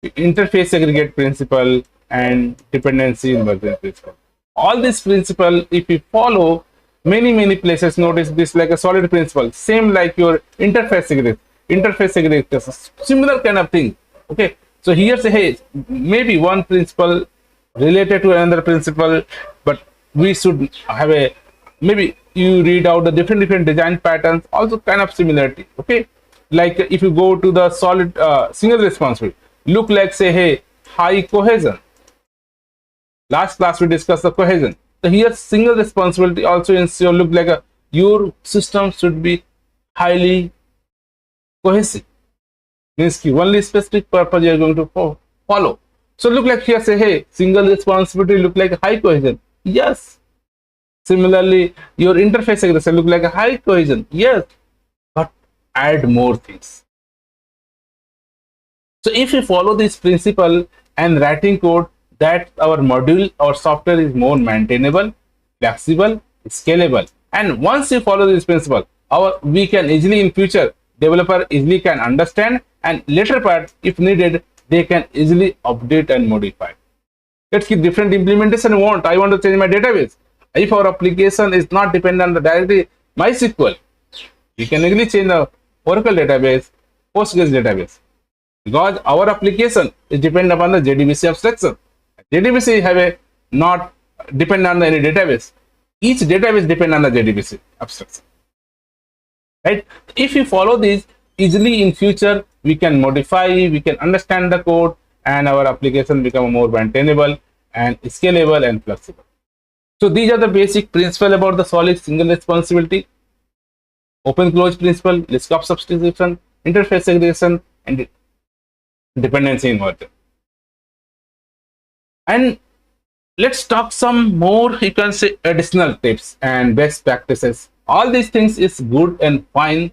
interface segregate principle, and dependency inversion principle. All these principle, if you follow many places, notice this like a solid principle, same like your interface segregate, similar kind of thing. Okay, so here say, hey, maybe one principle related to another principle, but we should have a, maybe you read out the different design patterns, also kind of similarity. Okay, like if you go to the solid single responsibility, look like say, hey, high cohesion. Last class we discussed the cohesion. So here single responsibility also ensure look like your system should be highly cohesive. Means only specific purpose you are going to follow. So look like here say, hey, single responsibility look like high cohesion. Yes. Similarly, your interface segregation look like a high cohesion. Yes. But add more things. So if you follow this principle and writing code, that our module or software is more maintainable, flexible, scalable. And once you follow this principle, we can easily in future, developer easily can understand, and later part, if needed, they can easily update and modify. Let's keep different implementation I want to change my database. If our application is not dependent on the directly MySQL, we can easily change the Oracle database, Postgres database. Because our application is dependent upon the JDBC abstraction. JDBC have a not depend on any database. Each database depend on the JDBC abstraction. Right? If you follow this easily in future, we can modify, we can understand the code, and our application become more maintainable and scalable and flexible. So these are the basic principle about the solid single responsibility, open close principle, Liskov substitution, interface segregation, and dependency inversion. And let's talk some more, you can say, additional tips and best practices All these things is good and fine,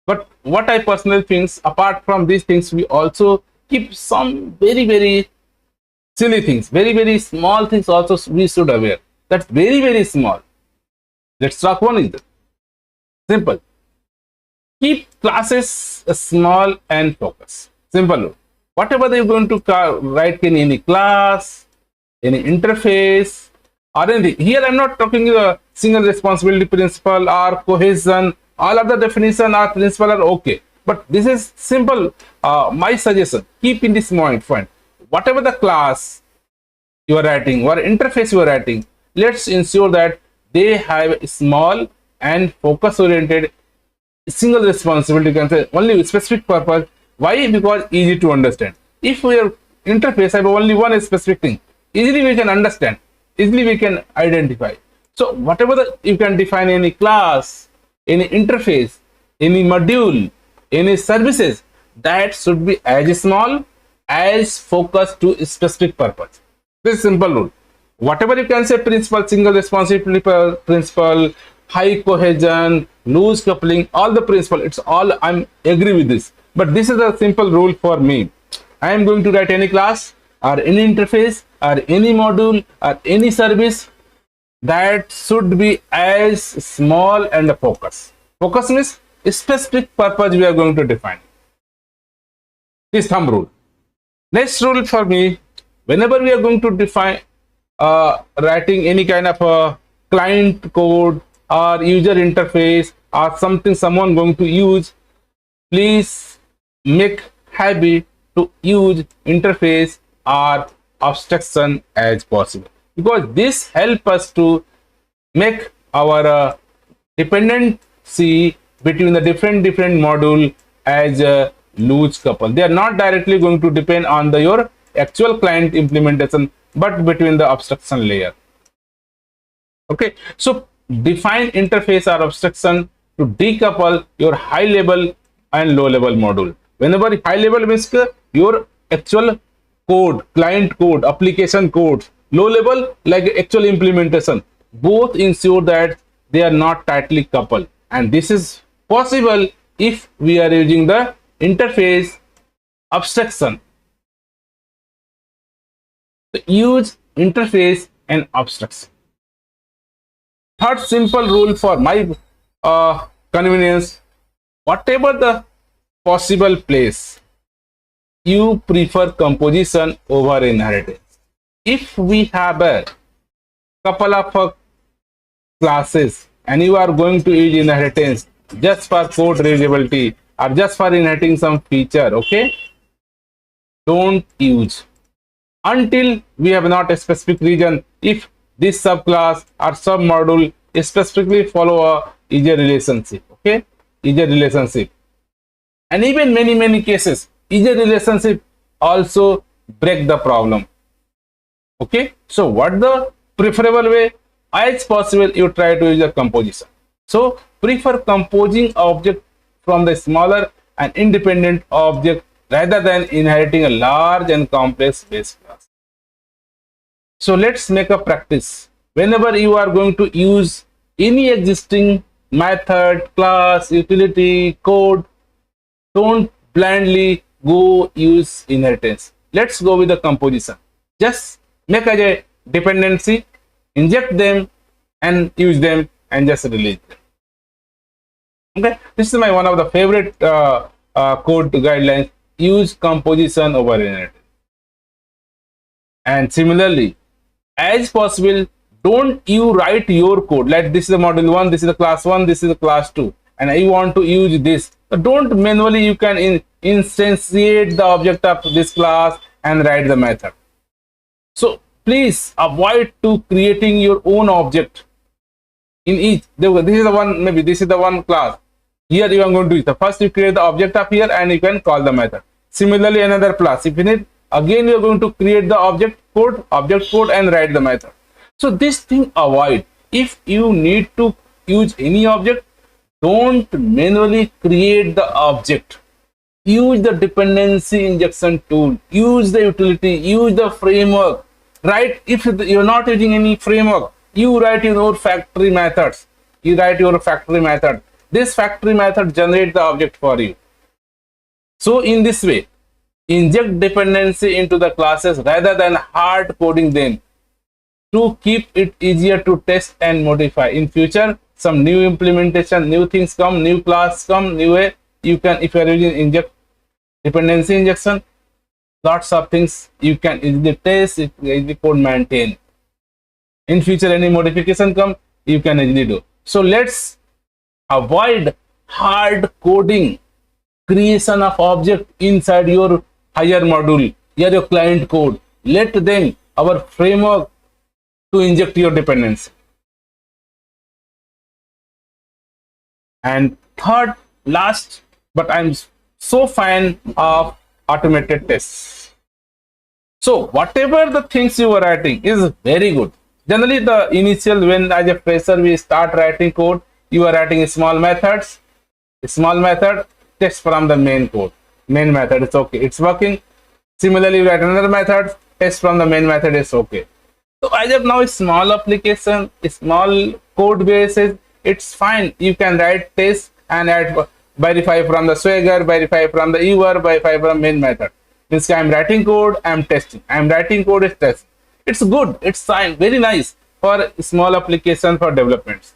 but what I personally think, apart from these things, we also keep some very silly things, very small things also we should aware. That's very small. Let's talk one is simple. Keep classes small and focus. Simple rule. Whatever you're going to write in any class, any interface, or anything. Here I'm not talking the single responsibility principle or cohesion. All of the definition or principle are okay. But this is simple. My suggestion, keep in this mind. Whatever the class you are writing or interface you are writing, let's ensure that they have a small and focus oriented single responsibility, can say only specific purpose. Why? Because easy to understand. If your interface have only one specific thing, easily we can understand, easily we can identify. So whatever you can define any class, any interface, any module, any services, that should be as small as focused to a specific purpose. This is simple rule. Whatever you can say principle, single responsibility principle, high cohesion, loose coupling, all the principle, it's all I'm agree with this. But this is a simple rule for me. I am going to write any class or any interface or any module or any service, that should be as small and focus. Focus means a specific purpose we are going to define. This thumb rule. Next rule for me, whenever we are going to define writing any kind of a client code or user interface or something someone going to use, please make habit to use interface or abstraction as possible, because this help us to make our dependency between the different module as a loose couple. They are not directly going to depend on your actual client implementation, but between the abstraction layer. Okay, so define interface or abstraction to decouple your high level and low level module. Whenever high level means your actual code, client code, application code, low level like actual implementation, both ensure that they are not tightly coupled, and this is possible if we are using the interface abstraction. So use interface and abstraction. Third simple rule for my convenience, whatever the possible place, you prefer composition over inheritance. If we have a couple of classes and you are going to use inheritance just for code reusability or just for inheriting some feature, okay, don't use until we have not a specific reason. If this subclass or sub module specifically follow a user relationship, okay, user relationship, and even many cases user relationship also break the problem. Okay, so what the preferable way? As possible, you try to use a composition. So prefer composing object from the smaller and independent object rather than inheriting a large and complex base class. So let's make a practice. Whenever you are going to use any existing method, class, utility, code, don't blindly go use inheritance. Let's go with the composition. Just make a dependency, inject them and use them and just release them. Okay, this is my one of the favorite code guidelines. Use composition over inheritance. And similarly, as possible, don't you write your code like this is the module 1, this is the class 1, this is the class 2, and I want to use this. So don't manually, you can instantiate the object of this class and write the method. So please avoid to creating your own object in each. This is the one, maybe this is the one class. Here you are going to do it. First you create the object of here and you can call the method. Similarly, another class. If you need, again you are going to create the object code and write the method. So this thing avoid. If you need to use any object, don't manually create the object. Use the dependency injection tool. Use the utility. Use the framework. Right? If you're not using any framework, you write your own factory methods. you write your factory method. This factory method generates the object for you. So in this way, inject dependency into the classes rather than hard coding them to keep it easier to test and modify. In future, some new implementation, new things come, new class come, new way you can, if you are using inject dependency injection, lots of things you can easily test, it easily code maintain. In future, any modification come, you can easily do. So let's avoid hard coding creation of object inside your higher module, your client code. Let them, our framework, to inject your dependency. And third, last, but I'm so fan of automated tests. So whatever the things you are writing is very good. Generally, the initial, when as a fresher we start writing code, you are writing small methods. A small method, test from the main code. Main method, it's okay, it's working. Similarly, you write another method, test from the main method, is okay. So as of now, a small application, a small code bases, it's fine. You can write test and add verify from the Swagger, verify from the viewer, verify from main method. Means I'm writing code, I'm testing. I'm writing code, is test. It's good, it's fine, very nice for small application for developments.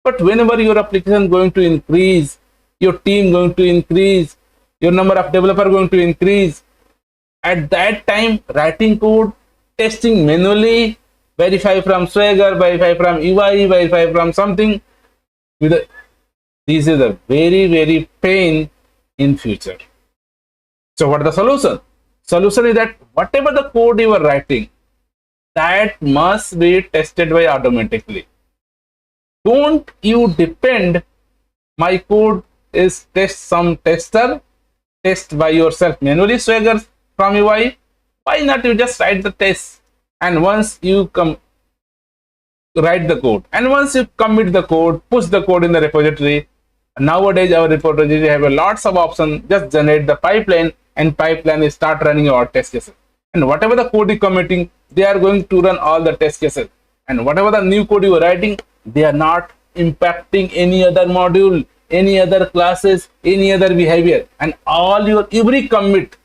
But whenever your application going to increase, your team going to increase, your number of developer going to increase, at that time writing code, testing manually, verify from Swagger, verify from UI, verify from something, this is a very pain in future. So what is the solution? Solution is that whatever the code you are writing, that must be tested by automatically. Don't you depend, my code is test some tester, test by yourself manually Swagger from UI. Why not you just write the test, and once you write the code, and once you commit the code, push the code in the repository. Nowadays our repository have a lots of options, just generate the pipeline, and pipeline is start running your test cases, and whatever the code is committing, they are going to run all the test cases, and whatever the new code you are writing, they are not impacting any other module, any other classes, any other behavior, and all your every commit,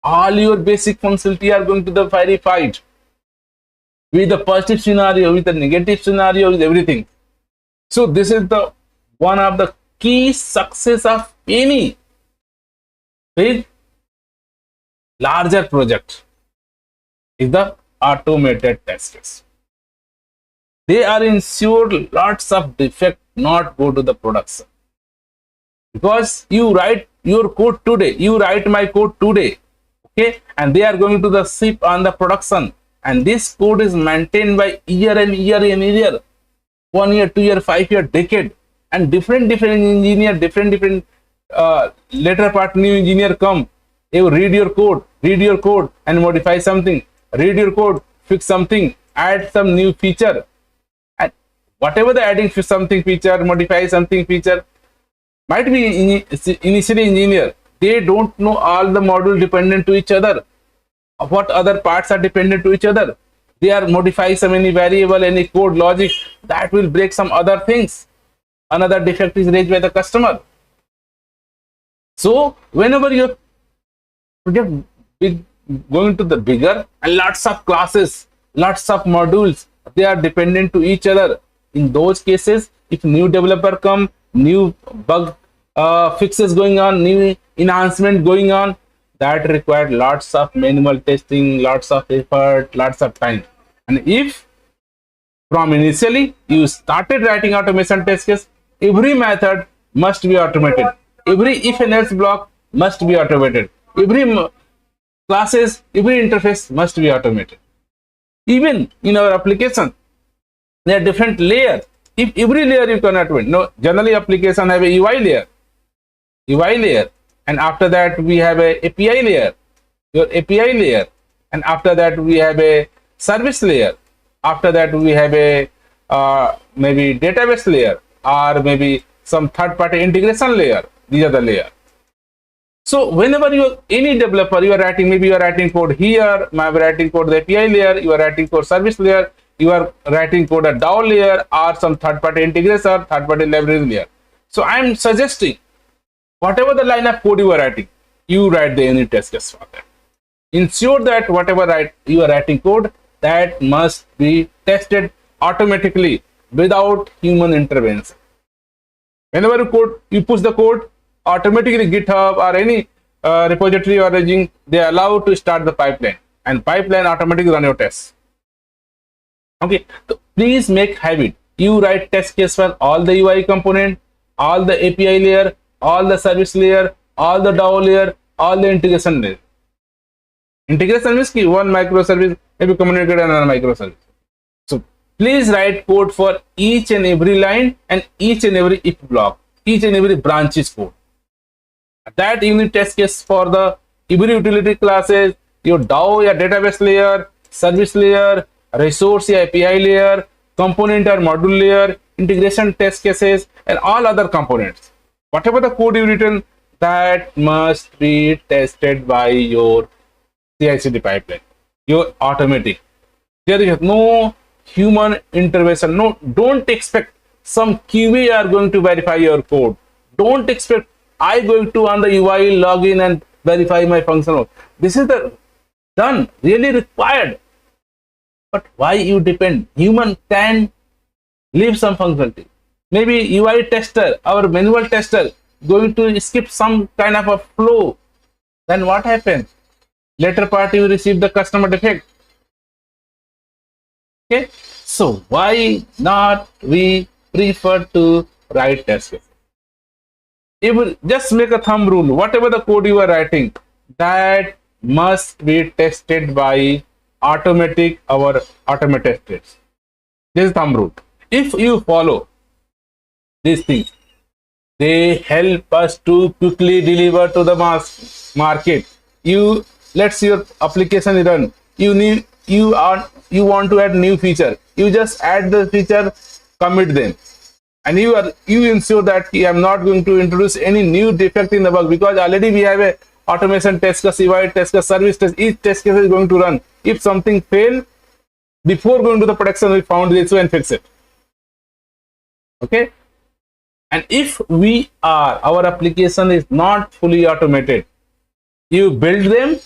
all your basic functionality are going to be verified with the positive scenario, with the negative scenario, with everything. So this is the one of the key success of any big larger project is the automated test case. They are ensure lots of defect not go to the production, because you write your code today, you write my code today, okay, and they are going to the ship on the production, and this code is maintained by year and year and year, 1 year, 2 year, 5 year, decade, and different engineer, different later part new engineer come, you read your code and modify something, read your code, fix something, add some new feature, and whatever the adding something feature, modify something feature, might be initially engineer, they don't know all the module dependent to each other, what other parts are dependent to each other, they are modify some any variable, any code logic that will break some other things, another defect is raised by the customer. So whenever your project is going to the bigger and lots of classes, lots of modules, they are dependent to each other, in those cases, if new developer come, new bug fixes going on, new enhancement going on, that required lots of manual testing, lots of effort, lots of time. And if from initially you started writing automation test case, every method must be automated, every if and else block must be automated, every classes, every interface must be automated. Even in our application, there are different layers. If every layer you can automate, no, generally application have a UI layer, and after that we have a API layer, your API layer, and after that we have a service layer, after that we have a maybe database layer, or maybe some third-party integration layer. These are the layer. So whenever you any developer, you are writing, maybe you are writing code here, maybe writing code the API layer, you are writing code service layer, you are writing code at DAO layer or some third-party integrator, third-party library layer. So I'm suggesting whatever the line of code you are writing, you write the unit test case for that. Ensure that whatever you are writing code, that must be tested automatically without human intervention. Whenever you push the code, automatically GitHub or any repository or regime, they allow to start the pipeline, and pipeline automatically run your tests. Okay, so please make habit. You write test case for all the UI component, all the API layer, all the service layer, all the DAO layer, all the integration layer. Integration means one microservice maybe communicated another microservice. So please write code for each and every line and each and every if block, each and every branch is code. That unit test case for the every utility classes, your DAO, your database layer, service layer, resource या API layer, component or module layer, integration test cases, and all other components. Whatever the code you written, that must be tested by your CI/CD pipeline, your automatic. There is no human intervention. No, don't expect some QA are going to verify your code. Don't expect I going to on the UI login and verify my functional. This is the done really required. But why you depend? Human can leave some functionality. Maybe UI tester, our manual tester, going to skip some kind of a flow. Then what happens? Later part you receive the customer defect. Okay, so why not we prefer to write test cases? If just make a thumb rule, whatever the code you are writing, that must be tested by automatic our automated tests. This is thumb rule. If you follow these things, they help us to quickly deliver to the mass market. You let's your application is run. You want to add new feature. You just add the feature, commit them, and you ensure that I am not going to introduce any new defect in the bug, because already we have a automation test case, UI test case, service test. Each test case is going to run. If something fail before going to the production, we found this and fix it. Okay. And if our application is not fully automated, you build them,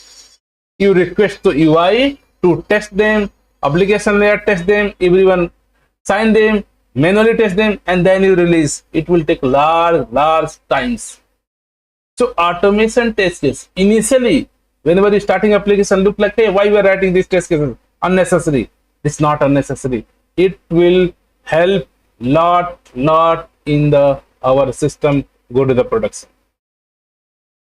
you request to UI to test them, application layer test them, everyone sign them, manually test them, and then you release. It will take large times. So automation test case, initially, whenever you starting application, look like, hey, why we are writing these test cases? Unnecessary. It's not unnecessary. It will help lot in our system go to the production.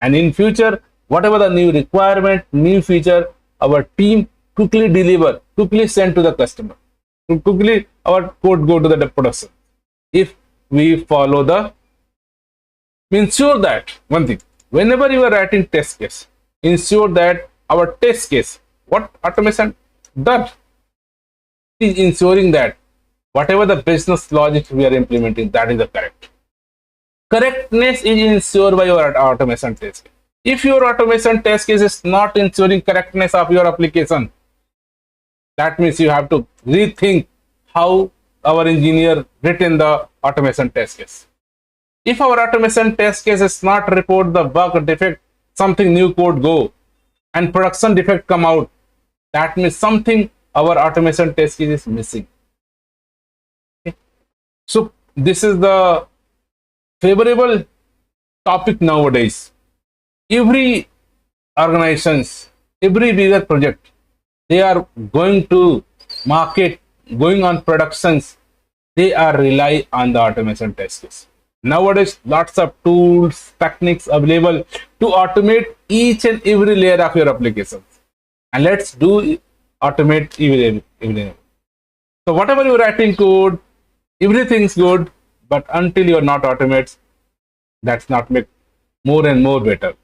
And in future, whatever the new requirement, new feature, our team quickly deliver, quickly send to the customer. Quickly our code go to the production. If we follow the, ensure that one thing, whenever you are writing test case, ensure that our test case, what automation does, is ensuring that whatever the business logic we are implementing, that is the correct. Correctness is ensured by your automation test. If your automation test case is not ensuring correctness of your application, that means you have to rethink how our engineer written the automation test case. If our automation test case is not report the bug defect, something new code go and production defect come out, that means something our automation test case is missing. Okay. So this is the favorable topic nowadays. Every organizations, every bigger project, they are going to market, going on productions, they are rely on the automation test case. Nowadays, lots of tools, techniques available to automate each and every layer of your applications. And let's do automate every layer. So whatever you're writing code, everything's good, but until you're not automates, that's not make more and more better.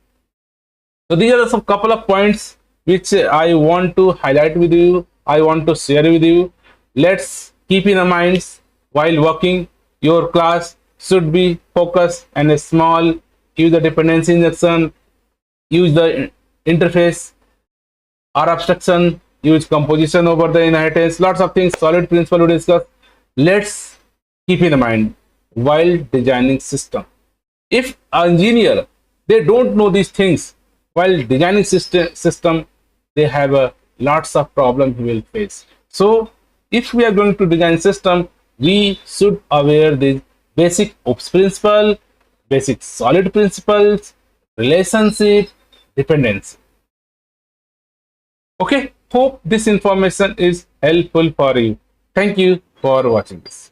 So these are some couple of points which I want to highlight with you. I want to share with you. Let's keep in mind while working, your class should be focused and small. Use the dependency injection, use the interface or abstraction, use composition over the inheritance, lots of things, solid principle we discuss. Let's keep in mind while designing system. If an engineer, they don't know these things while designing system, they have a lots of problem he will face. So if we are going to design system, we should aware the basic OPS principle, basic solid principles, relationship, dependency. Okay, hope this information is helpful for you. Thank you for watching this.